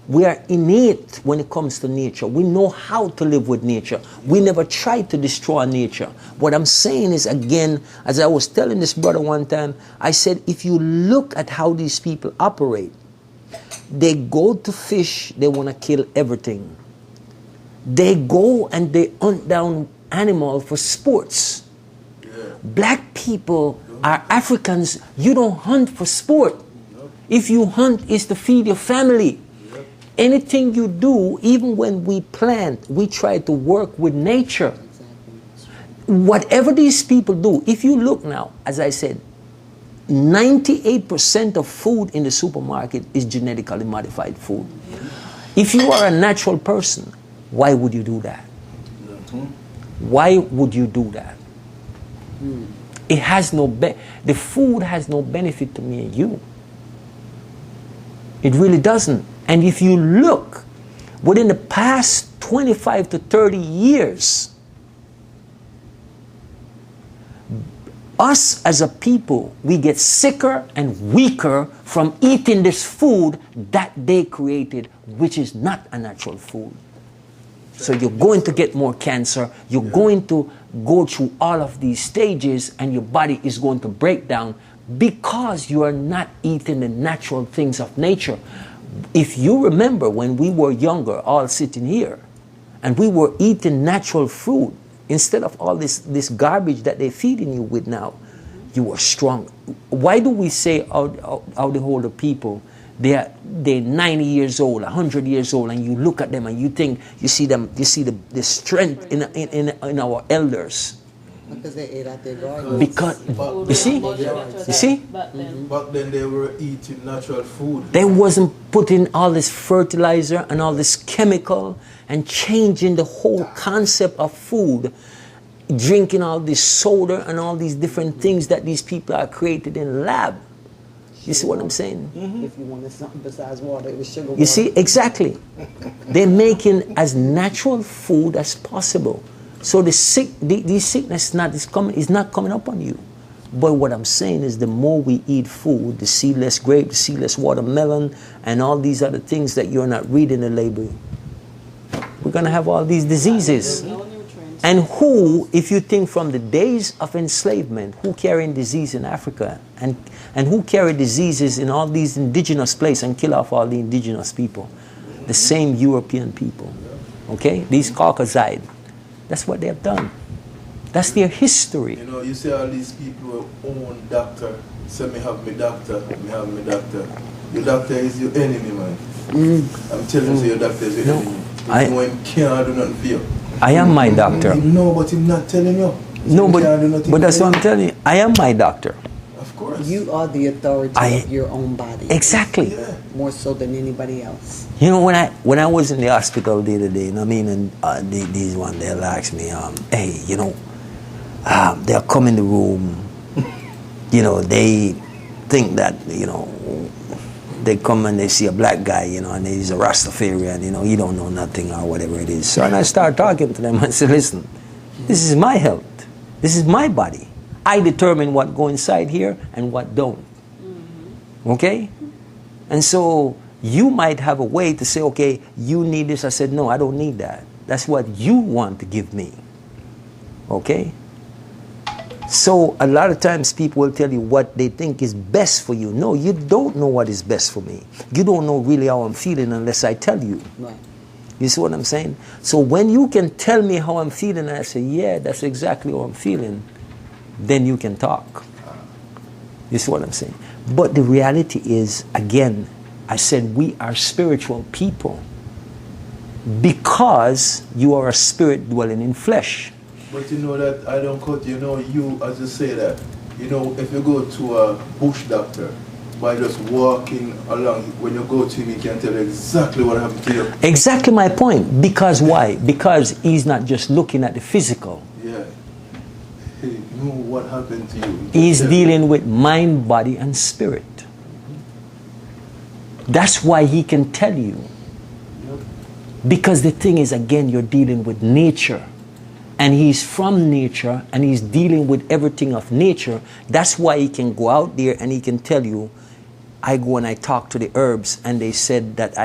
Speaker 2: we are innate when it comes to nature. We know how to live with nature. We never try to destroy nature. What I'm saying is, again, as I was telling this brother one time, I said, if you look at how these people operate, they go to fish, they want to kill everything. They go and they hunt down animals for sports.
Speaker 3: Yeah.
Speaker 2: Black people are Africans. You don't hunt for sport. If you hunt, it's to feed your family. Anything you do, even when we plant, we try to work with nature. Whatever these people do, if you look now, as I said, 98% of food in the supermarket is genetically modified food. If you are a natural person, why would you do that? Why would you do that? It has no the food has no benefit to me and you. It really doesn't. And if you look, within the past 25 to 30 years, us as a people, we get sicker and weaker from eating this food that they created, which is not a natural food. So you're going to get more cancer. You're going to go through all of these stages, and your body is going to break down because you are not eating the natural things of nature. If you remember when we were younger, all sitting here, and we were eating natural food, instead of all this garbage that they're feeding you with now, you were strong. Why do we say how the older people, they're 90 years old, 100 years old, and you look at them and you think, you see the strength in our elders.
Speaker 4: Because they ate out their garden.
Speaker 2: Because, you see?
Speaker 3: Back then they were eating natural food.
Speaker 2: They wasn't putting all this fertilizer and all this chemical and changing the whole concept of food, drinking all this soda and all these different things that these people are created in lab. You see what I'm saying?
Speaker 4: If you wanted something besides water, it was sugar water.
Speaker 2: You see, exactly. They're making as natural food as possible. So these sickness is not coming up on you. But what I'm saying is, the more we eat food, the seedless grape, the seedless watermelon, and all these other things that you're not reading the label, we're going to have all these diseases. And who, if you think from the days of enslavement, who carrying disease in Africa, and who carry diseases in all these indigenous places and kill off all the indigenous people? The same European people. Okay? These Caucasides. That's what they have done. That's their history.
Speaker 3: You know, you see all these people who own doctor, say me have my doctor, me have my doctor. Your doctor is your enemy, man. I'm telling you, your doctor is your enemy. He can't do nothing for you.
Speaker 2: I am my doctor.
Speaker 3: No, but he's not telling you.
Speaker 2: No,
Speaker 3: you can't do nothing
Speaker 2: but that's
Speaker 3: for
Speaker 2: what
Speaker 3: you.
Speaker 2: I'm telling you. I am my doctor.
Speaker 3: Of course.
Speaker 4: You are the authority of your own body.
Speaker 2: Exactly.
Speaker 3: Yeah.
Speaker 4: More so than anybody else.
Speaker 2: You know, when I was in the hospital the other day, you know what I mean, and these one, they'll ask me, hey, you know, they'll come in the room, you know, they think that, you know, they come and they see a black guy, you know, and he's a Rastafarian, you know, he don't know nothing or whatever it is. So and I start talking to them, I say, listen, this is my health. This is my body. I determine what go inside here and what don't. Okay? And so you might have a way to say, okay, you need this. I said, no, I don't need that. That's what you want to give me. Okay? So a lot of times people will tell you what they think is best for you. No, you don't know what is best for me. You don't know really how I'm feeling unless I tell you.
Speaker 4: Right.
Speaker 2: You see what I'm saying? So when you can tell me how I'm feeling and I say, yeah, that's exactly how I'm feeling, then you can talk. You see what I'm saying? But the reality is, again, I said we are spiritual people because you are a spirit dwelling in flesh.
Speaker 3: But you know that I don't cut, you know, you, as you say that, you know, if you go to a bush doctor, by just walking along, when you go to him, he can tell you exactly what happened to you.
Speaker 2: Exactly my point. Because why? Because he's not just looking at the physical.
Speaker 3: Yeah. He knew what happened to you.
Speaker 2: He's dealing with mind, body, and spirit. That's why he can tell you.
Speaker 3: Yep.
Speaker 2: Because the thing is, again, you're dealing with nature. And he's from nature, and he's dealing with everything of nature. That's why he can go out there and he can tell you, I go and I talk to the herbs, and they said that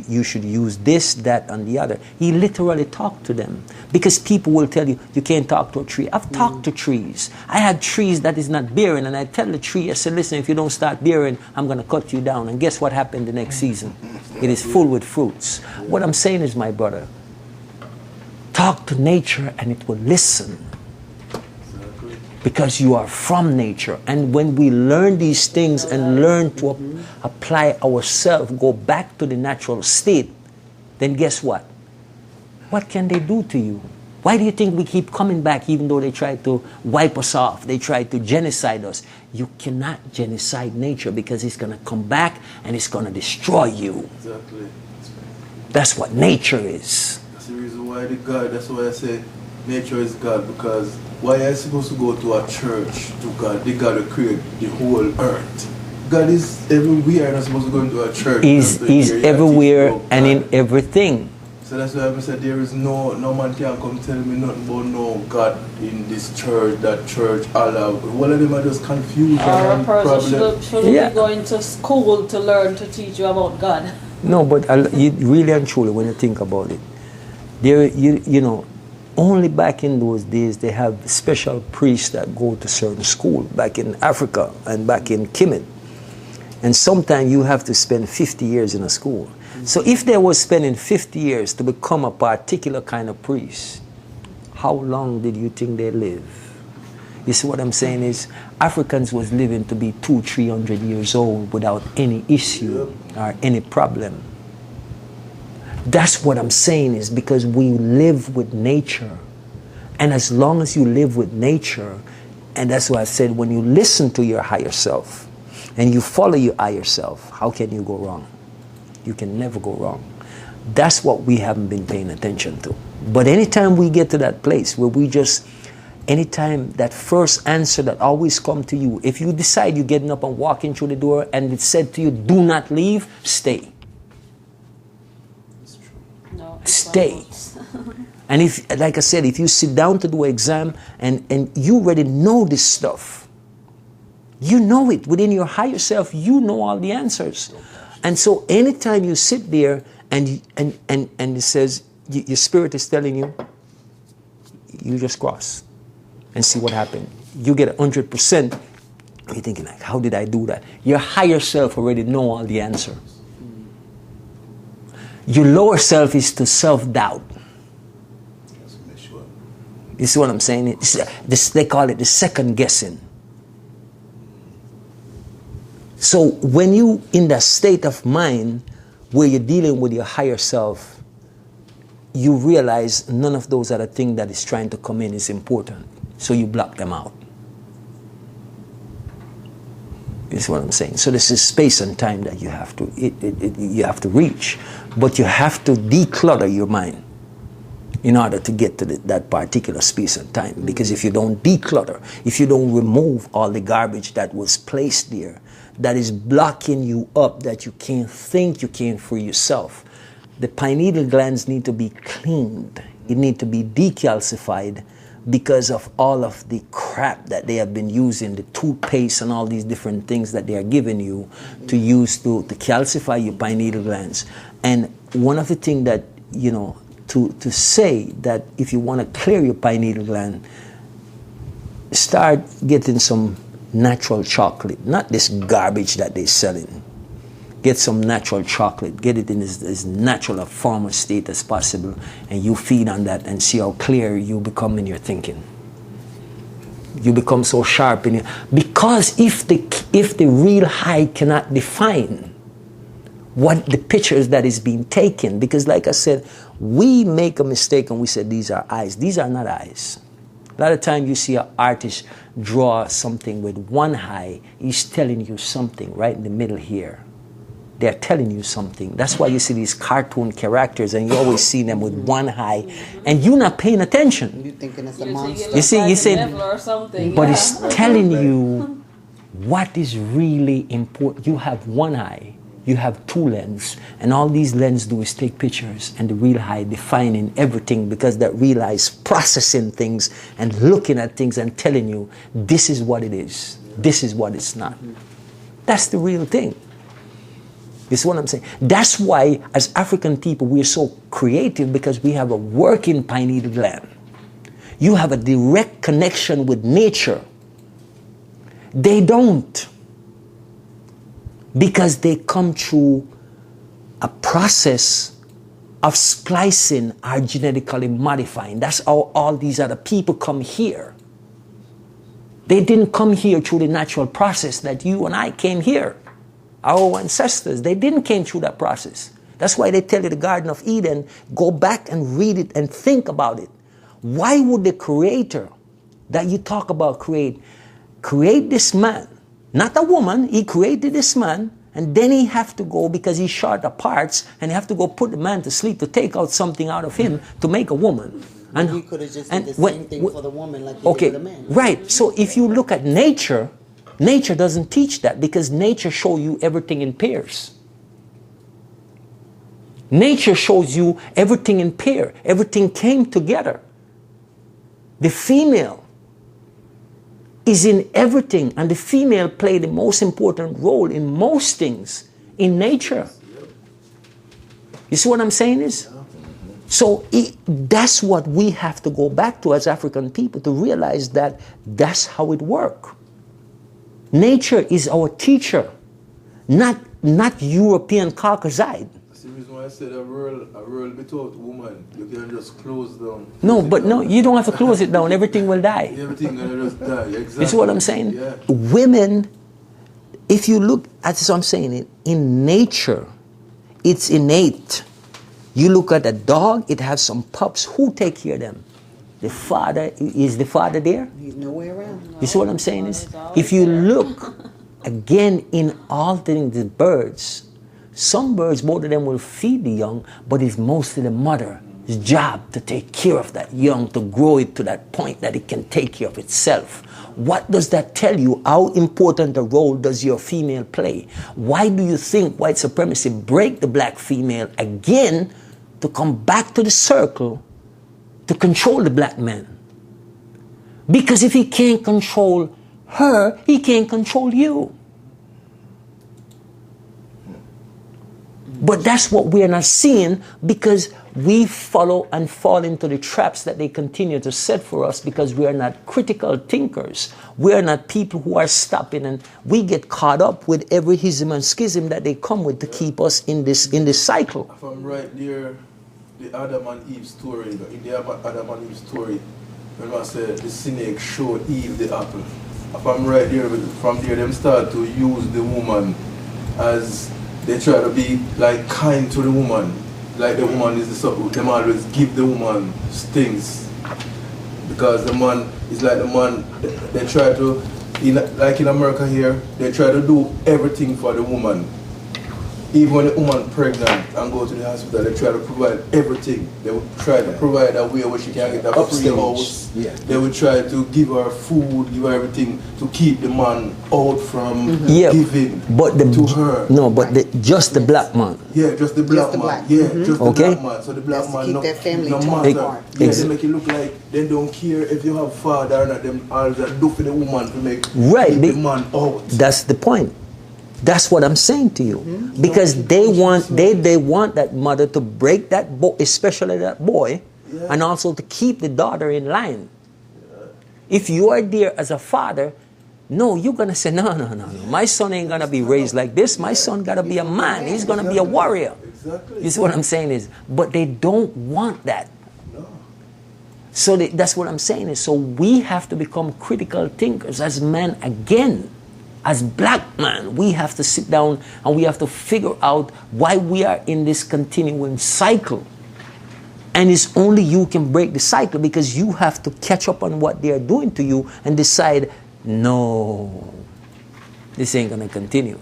Speaker 2: you should use this, that, and the other. He literally talked to them. Because people will tell you, you can't talk to a tree. I've talked to trees. I had trees that is not bearing, and I tell the tree, I said, listen, if you don't start bearing, I'm going to cut you down. And guess what happened the next season? It is full with fruits. What I'm saying is, my brother, talk to nature and it will listen. Because you are from nature. And when we learn these things and learn to apply ourselves, go back to the natural state, then guess what? What can they do to you? Why do you think we keep coming back even though they try to wipe us off? They try to genocide us. You cannot genocide nature because it's going to come back and it's going to destroy you.
Speaker 3: Exactly.
Speaker 2: That's what nature is.
Speaker 3: That's the reason why the God, that's why I say nature is God, because why are you supposed to go to a church to God? The God who created the whole earth. God is everywhere, and I'm supposed to go into a church.
Speaker 2: He's everywhere and in everything.
Speaker 3: So that's why I said there is no man can come tell me nothing about no God in this church, that church, Allah. All of them are just confused.
Speaker 5: Or a person should be
Speaker 2: Yeah.
Speaker 5: going to school to learn to teach you about God.
Speaker 2: No, but you really and truly, when you think about it, there, you know, only back in those days they have special priests that go to certain school back in Africa and back in Kemet. And sometimes you have to spend 50 years in a school. So if they were spending 50 years to become a particular kind of priest, how long did you think they live? You see what I'm saying is, Africans was living to be 200-300 years old without any issue or any problem. That's what I'm saying is because we live with nature. And as long as you live with nature, and that's why I said when you listen to your higher self and you follow your higher self, how can you go wrong? You can never go wrong. That's what we haven't been paying attention to. But anytime we get to that place where we just, anytime that first answer that always come to you, if you decide you're getting up and walking through the door and it said to you, do not leave, stay.
Speaker 5: No,
Speaker 2: Stay. And if, like I said, if you sit down to do an exam and you already know this stuff, you know it within your higher self, you know all the answers. And so anytime you sit there and it says, your spirit is telling you, you just cross and see what happened. You get 100%. You're thinking like, how did I do that? Your higher self already know all the answer. Your lower self is to self-doubt. You see what I'm saying? They call it the second guessing. So when you in that state of mind where you're dealing with your higher self, you realize none of those other things that is trying to come in is important. So you block them out. Is what I'm saying. So this is space and time that you have to you have to reach, but you have to declutter your mind in order to get to that particular space and time. Because if you don't declutter, if you don't remove all the garbage that was placed there, that is blocking you up, that you can't think, you can't free yourself. The pineal glands need to be cleaned. It need to be decalcified because of all of the crap that they have been using, the toothpaste and all these different things that they are giving you to use to calcify your pineal glands. And one of the things that, you know, to say that if you want to clear your pineal gland, start getting some natural chocolate, not this garbage that they're selling. Get some natural chocolate, get it in as natural a form or state as possible, and you feed on that and see how clear you become in your thinking. You become so sharp in it. Because if the real high cannot define what the pictures that is being taken, because like I said, we make a mistake and we say these are eyes. These are not eyes. A lot of times you see an artist draw something with one eye, he's telling you something right in the middle here. They're telling you something. That's why you see these cartoon characters and you always see them with one eye and you're not paying attention.
Speaker 4: You're thinking it's a monster.
Speaker 2: You see,
Speaker 5: or something.
Speaker 2: but it's telling you what is really important. You have one eye, you have two lenses, and all these lenses do is take pictures, and the real eye defining everything, because that real eye is processing things and looking at things and telling you this is what it is, this is what it's not. That's the real thing. This is what I'm saying. That's why, as African people, we're so creative, because we have a working pineal gland. You have a direct connection with nature. They don't. Because they come through a process of splicing or genetically modifying. That's how all these other people come here. They didn't come here through the natural process that you and I came here. Our ancestors, they didn't came through that process. That's why they tell you the Garden of Eden, go back and read it and think about it. Why would the creator that you talk about create this man? Not a woman, he created this man, and then he have to go, because he's short of parts, and he have to go put the man to sleep to take out something out of him to make a woman.
Speaker 4: And he could have just did the same thing for the woman like he did for the man.
Speaker 2: Right. So if you look at nature, nature doesn't teach that, because nature shows you everything in pairs. Nature shows you everything in pair. Everything came together. The female is in everything, and the female played the most important role in most things in nature. You see what I'm saying is? So that's what we have to go back to as African people, to realize that that's how it works. Nature is our teacher, not European Caucaside.
Speaker 3: That's the reason why I said a world without woman, you can just close down.
Speaker 2: No, but no, you don't have to close it down. Everything will die.
Speaker 3: Everything gonna just die. Exactly.
Speaker 2: You see what I'm saying?
Speaker 3: Yeah.
Speaker 2: Women, if you look at this, I'm saying, in nature, it's innate. You look at a dog, it has some pups. Who take care of them? The father. Is the father there?
Speaker 4: He's nowhere around.
Speaker 2: You see what I'm saying is? If you look again in all the birds, some birds, both of them will feed the young, but it's mostly the mother's job to take care of that young, to grow it to that point that it can take care of itself. What does that tell you? How important a role does your female play? Why do you think white supremacy break the black female again to come back to the circle to control the black man? Because if he can't control her, he can't control you. But that's what we're not seeing, because we follow and fall into the traps that they continue to set for us, because we are not critical thinkers. We are not people who are stopping, and we get caught up with every schism and schism that they come with to keep us in this cycle.
Speaker 3: If I'm right there, the Adam and Eve story, in the Adam and Eve story, when I said the snake showed Eve the apple. If I'm right there, from there, them start to use the woman as they try to be like kind to the woman. Like the woman is the subject. Them always give the woman things. Because the man it's like the man, they try to, like in America here, they try to do everything for the woman. Even when the woman pregnant and go to the hospital, they try to provide everything. They would try to provide a way where she can get a free house. Yeah. They would try to give her food, give her everything to keep the man out from giving to her.
Speaker 2: No, but just the black man.
Speaker 3: Yeah, just the black man. Yeah, just the black man. So the black man,
Speaker 4: keep that family
Speaker 3: no matter. Yeah, they make it look like they don't care if you have father or not. Them all that do for the woman to make keep the man out.
Speaker 2: That's the point. That's what I'm saying to you, because they want that mother to break that boy, especially that boy, and also to keep the daughter in line. If you are there as a father, no, you're gonna say no. My son ain't gonna be raised like this. My son gotta be a man. He's gonna be a warrior.
Speaker 3: Exactly.
Speaker 2: You see what I'm saying is, but they don't want that.
Speaker 3: No.
Speaker 2: So that's what I'm saying is. So we have to become critical thinkers as men again. As black men, we have to sit down and we have to figure out why we are in this continuing cycle. And it's only you can break the cycle, because you have to catch up on what they are doing to you and decide, no, this ain't going to continue.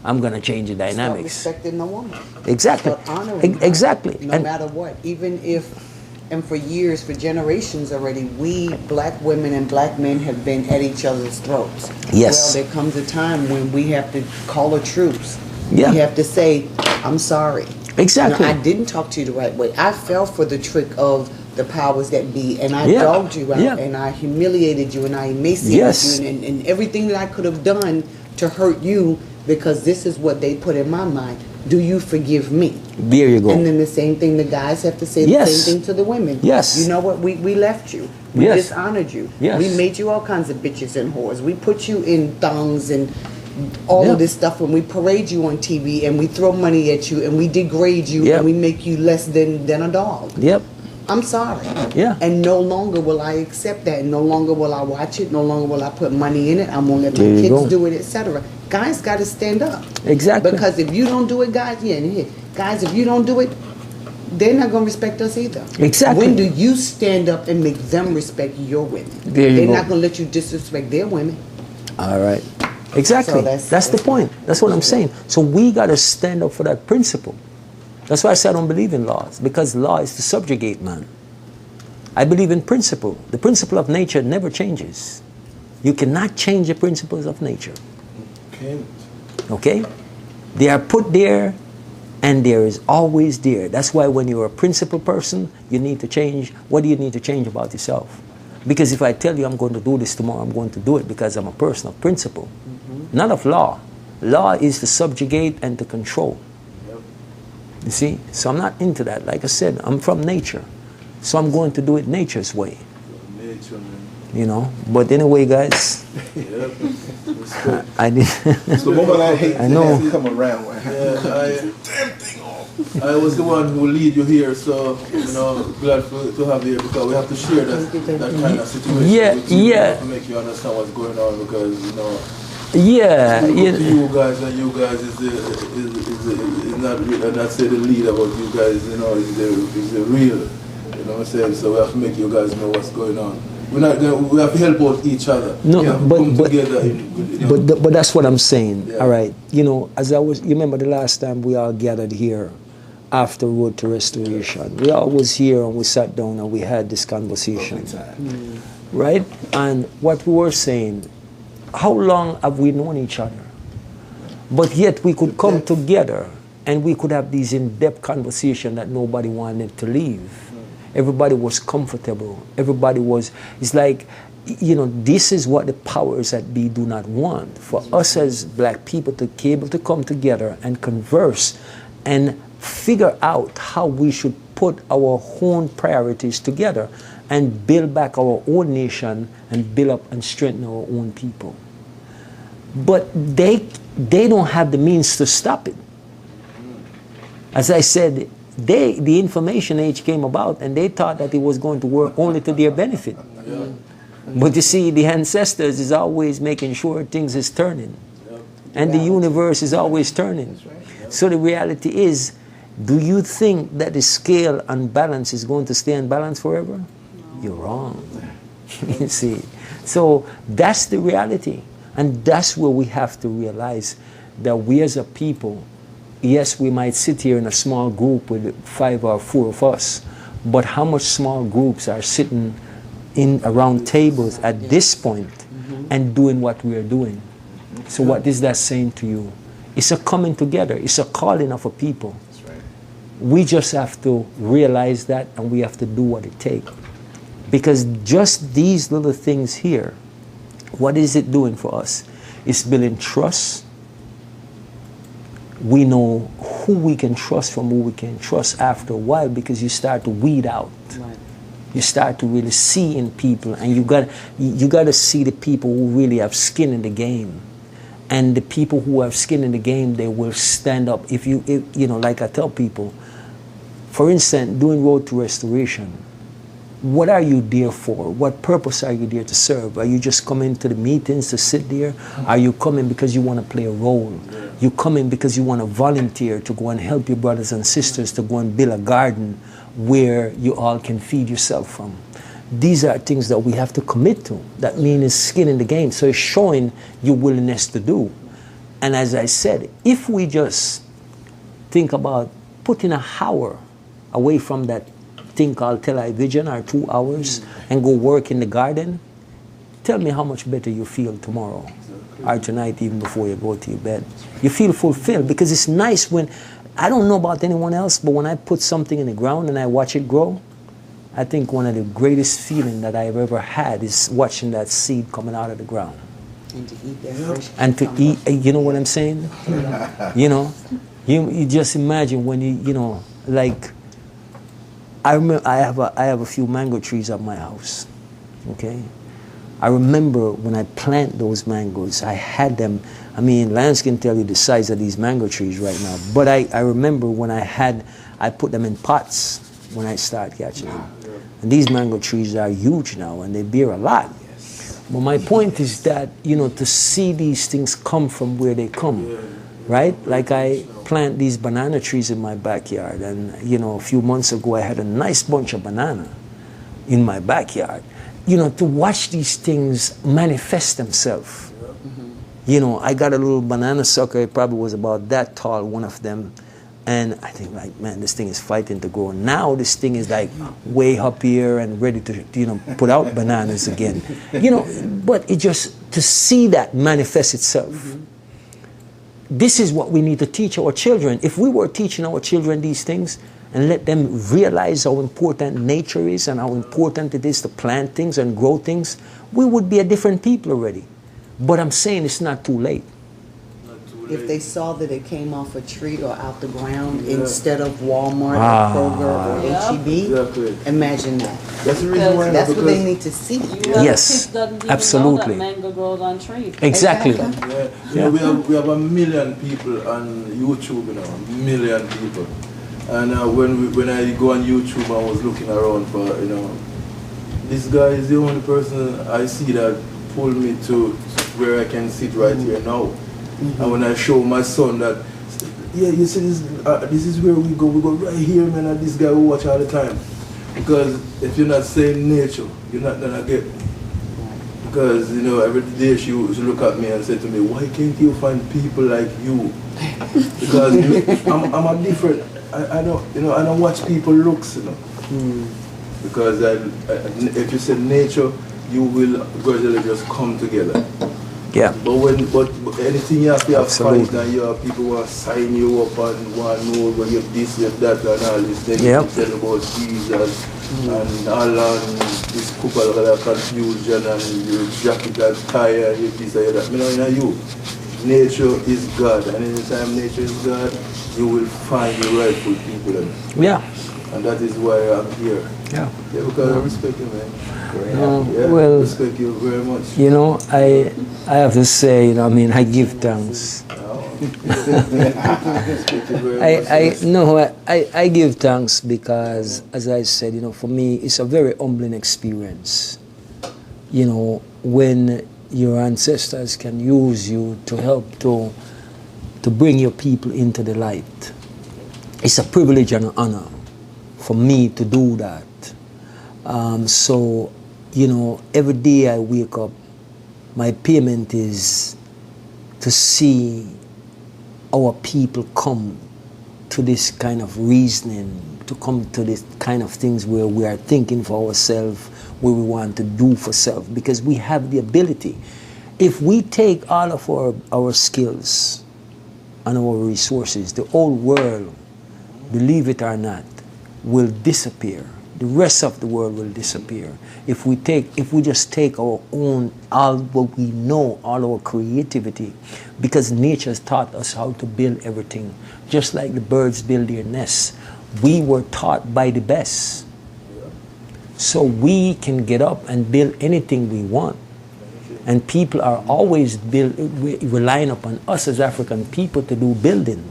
Speaker 2: I'm going to change the dynamics.
Speaker 4: Start respecting the woman.
Speaker 2: Exactly.
Speaker 4: Start honoring her,
Speaker 2: exactly.
Speaker 4: no matter what. Even if, and for years, for generations already, we black women and black men have been at each other's throats.
Speaker 2: Yes.
Speaker 4: Well, there comes a time when we have to call a truce.
Speaker 2: Yeah.
Speaker 4: We have to say, I'm sorry.
Speaker 2: Exactly.
Speaker 4: I didn't talk to you the right way. I fell for the trick of the powers that be, and I dogged you out, and I humiliated you, and I emaciated you, and everything that I could have done to hurt you, because this is what they put in my mind. Do you forgive me?
Speaker 2: There you go.
Speaker 4: And then the same thing the guys have to say, the same thing to the women.
Speaker 2: Yes.
Speaker 4: You know what? We left you. We dishonored you.
Speaker 2: Yes.
Speaker 4: We made you all kinds of bitches and whores. We put you in thongs and all of this stuff, when we parade you on TV and we throw money at you and we degrade you and we make you less than a dog.
Speaker 2: Yep.
Speaker 4: I'm sorry.
Speaker 2: Yeah.
Speaker 4: And no longer will I accept that. And no longer will I watch it. No longer will I put money in it. I'm going to let my kids do it, etc. Guys got to stand up.
Speaker 2: Exactly.
Speaker 4: Because if you don't do it, guys, guys, if you don't do it, they're not going to respect us either.
Speaker 2: Exactly.
Speaker 4: When do you stand up and make them respect your women? They're not going to let you disrespect their women.
Speaker 2: All right. Exactly. So that's the point. That's what I'm saying. So we got to stand up for that principle. That's why I say I don't believe in laws, because law is to subjugate man. I believe in principle. The principle of nature never changes. You cannot change the principles of nature. Okay? They are put there, and there is always there. That's why when you're a principle person, you need to change. What do you need to change about yourself? Because if I tell you I'm going to do this tomorrow, I'm going to do it because I'm a person of principle, not of law. Law is to subjugate and to control. You see? So I'm not into that. Like I said, I'm from nature. So I'm going to do it nature's way.
Speaker 3: Nature, man.
Speaker 2: You know? But anyway, guys. I did.
Speaker 3: So moment I hate
Speaker 2: I know.
Speaker 3: come around. I was the one who lead you here, so glad to have you here, because we have to share that kind of situation with you, to make you understand what's going on, because you guys and you guys is not say the leader, but you guys is the real, you know what I'm saying. So we have to make you guys know what's going on. We have to help out each other.
Speaker 2: No,
Speaker 3: but
Speaker 2: but that's what I'm saying. Yeah. All right, you remember the last time we all gathered here after Road to Restoration. We all was here and we sat down and we had this conversation, right? And what we were saying, how long have we known each other? But yet we could come together and we could have these in-depth conversations that nobody wanted to leave. Everybody was comfortable. It's like, this is what the powers that be do not want. For us as black people to be able to come together and converse and figure out how we should put our own priorities together and build back our own nation and build up and strengthen our own people. But they don't have the means to stop it. As I said, the information age came about and they thought that it was going to work only to their benefit. But you see, the ancestors is always making sure things is turning. And the universe is always turning. So the reality is, do you think that the scale and balance is going to stay in balance forever? You're wrong. You see, so that's the reality, and that's where we have to realize that we as a people, yes, we might sit here in a small group with 5 or 4 of us, but how much small groups are sitting in around tables at this point and doing what we are doing? So what is that saying to you? It's a coming together. It's a calling of a people.
Speaker 3: That's right.
Speaker 2: We just have to realize that, and we have to do what it takes. Because just these little things here, what is it doing for us? It's building trust. We know who we can trust from who we can trust after a while, because you start to weed out.
Speaker 4: Right.
Speaker 2: You start to really see in people, and you got to see the people who really have skin in the game. And the people who have skin in the game, they will stand up. If you know, like I tell people, for instance, doing Road to Restoration, what are you there for? What purpose are you there to serve? Are you just coming to the meetings to sit there? Are you coming because you want to play a role? You coming because you want to volunteer to go and help your brothers and sisters to go and build a garden where you all can feed yourself from? These are things that we have to commit to. That means skin in the game. So it's showing your willingness to do. And as I said, if we just think about putting an hour away from that thing called television, or 2 hours, and go work in the garden, tell me how much better you feel tomorrow or tonight, even before you go to your bed. You feel fulfilled, because it's nice when, I don't know about anyone else, but when I put something in the ground and I watch it grow, I think one of the greatest feelings that I've ever had is watching that seed coming out of the ground.
Speaker 4: And to eat that fresh.
Speaker 2: And to eat, you know what I'm saying? You know, you just imagine when you know, like, I remember I have a few mango trees at my house, okay? I remember when I plant those mangoes, I had them, I mean, Lance can tell you the size of these mango trees right now, but I remember when I put them in pots when I started catching them. And these mango trees are huge now, and they bear a lot. But my point is that, you know, to see these things come from where they come, right? Like I plant these banana trees in my backyard, and, you know, a few months ago I had a nice bunch of banana in my backyard. You know, to watch these things manifest themselves. You know, I got a little banana sucker, it probably was about that tall, one of them. And I think, like, man, this thing is fighting to grow. Now this thing is like way up here and ready to, you know, put out bananas again. You know, but it just, to see that manifest itself. This is what we need to teach our children. If we were teaching our children these things and let them realize how important nature is and how important it is to plant things and grow things, we would be a different people already. But I'm saying it's not too late.
Speaker 4: If they saw that it came off a tree or out the ground instead of Walmart or Kroger or H-E-B, imagine that.
Speaker 3: That's the reason why.
Speaker 4: That's what they need to see.
Speaker 2: Yes, absolutely.
Speaker 5: Know that mango grows on trees.
Speaker 2: Exactly.
Speaker 3: Yeah. You know, we have 1 million people on YouTube, you know, 1 million people. And when I go on YouTube, I was looking around for, you know, this guy is the only person I see that pulled me to where I can sit right here now. And when I show my son that, yeah, you see this is where we go right here, man, and this guy will watch all the time. Because if you're not saying nature, you're not gonna get. Because, you know, every day she look at me and say to me, why can't you find people like you? Because I'm a different, I don't watch people looks, you know. Because if you say nature, you will gradually just come together.
Speaker 2: Yeah.
Speaker 3: But anything you have to have fight, and you have people want to sign you up and want to know when you have this, you have that, and all this. Then you tell about Jesus and Allah and this couple of confusion and your jacket and tie and your this and that. You know, you. Nature is God, and anytime nature is God, you will find the rightful people.
Speaker 2: Yeah.
Speaker 3: And that is why I'm here.
Speaker 2: Yeah.
Speaker 3: Yeah, because I respect you, man.
Speaker 2: Well,
Speaker 3: respect you very much.
Speaker 2: You know, I have to say, you know, I mean, I give thanks. I give thanks because, as I said, you know, for me, it's a very humbling experience. You know, when your ancestors can use you to help to bring your people into the light. It's a privilege and an honor for me to do that. So you know, every day I wake up, my payment is to see our people come to this kind of reasoning, to come to this kind of things where we are thinking for ourselves, where we want to do for self, because we have the ability. If we take all of our skills and our resources, the whole world, believe it or not, will disappear. The rest of the world will disappear. If we just take our own, all what we know, all our creativity, because nature has taught us how to build everything. Just like the birds build their nests, we were taught by the best. So we can get up and build anything we want. And people are always relying upon us as African people to do building.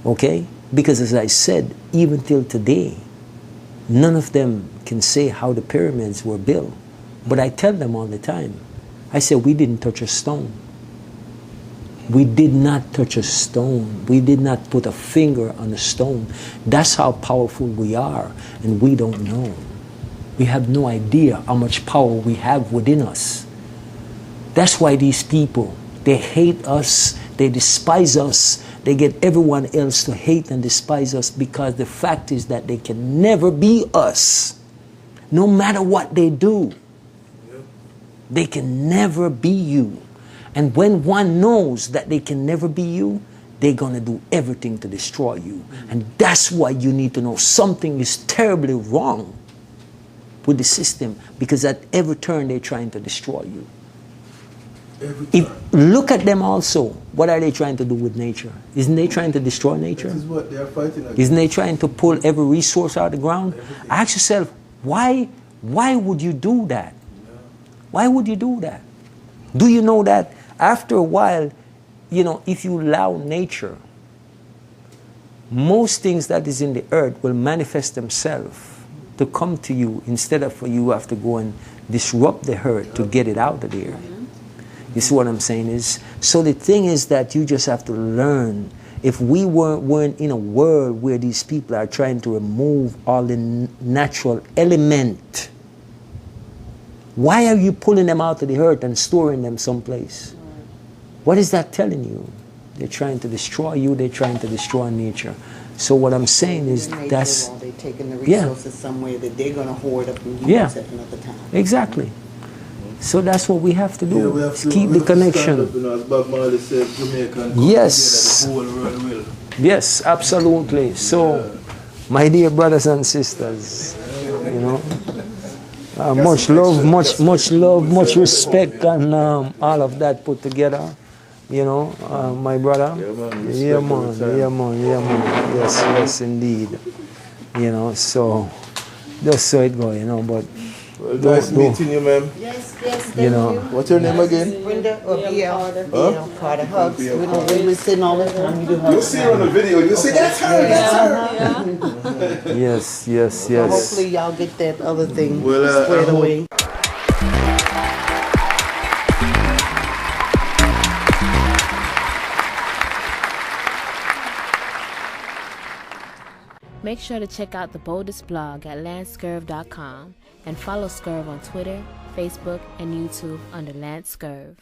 Speaker 2: Okay? Because as I said, even till today, none of them can say how the pyramids were built. But I tell them all the time, I say, we didn't touch a stone. We did not touch a stone. We did not put a finger on a stone. That's how powerful we are, and we don't know. We have no idea how much power we have within us. That's why these people, they hate us, they despise us, they get everyone else to hate and despise us, because the fact is that they can never be us. No matter what they do, they can never be you. And when one knows that they can never be you, they're going to do everything to destroy you. And that's why you need to know something is terribly wrong with the system, because at every turn they're trying to destroy you. Look at them also. What are they trying to do with nature? Isn't they trying to destroy nature?
Speaker 3: This is what they are fighting against.
Speaker 2: Isn't they trying to pull every resource out of the ground?
Speaker 3: Everything.
Speaker 2: Ask yourself, why would you do that?
Speaker 3: Yeah.
Speaker 2: Why would you do that? Do you know that after a while, you know, if you allow nature, most things that is in the earth will manifest themselves to come to you, instead of for you have to go and disrupt the earth to get it out of there. You see what I'm saying is? So the thing is that you just have to learn. If we weren't in a world where these people are trying to remove all the natural element, why are you pulling them out of the earth and storing them someplace? What is that telling you? They're trying to destroy you, they're trying to destroy nature. So what I'm saying is that's...
Speaker 4: They're taking the resources somewhere that they're going to hoard up and use at another time.
Speaker 2: Exactly. So that's what we have to do.
Speaker 3: Yeah, we have to
Speaker 2: keep the connection.
Speaker 3: Stand up, you know, as Bob Marley said, Jamaican come
Speaker 2: Yes.
Speaker 3: together, the whole world will.
Speaker 2: Yes, absolutely. So, my dear brothers and sisters, you know, much love, much respect, and all of that put together. You know, my brother. Yeah, man. Yes, indeed. You know, so just so it go, you know, but.
Speaker 3: Well, nice meeting you, ma'am.
Speaker 4: Yes, thank
Speaker 2: You know.
Speaker 3: What's your name again?
Speaker 4: Brenda or BL?
Speaker 3: Huh?
Speaker 4: Carter Hugs. We were sitting all the time. You do hugs.
Speaker 3: You see her on the video. You see that's her. That's her.
Speaker 2: Yes.
Speaker 4: So hopefully y'all get that other thing
Speaker 3: Well,
Speaker 4: squared away.
Speaker 1: Make sure to check out the boldest blog at LanceScurv.com and follow Scurv on Twitter, Facebook, and YouTube under LanceScurv.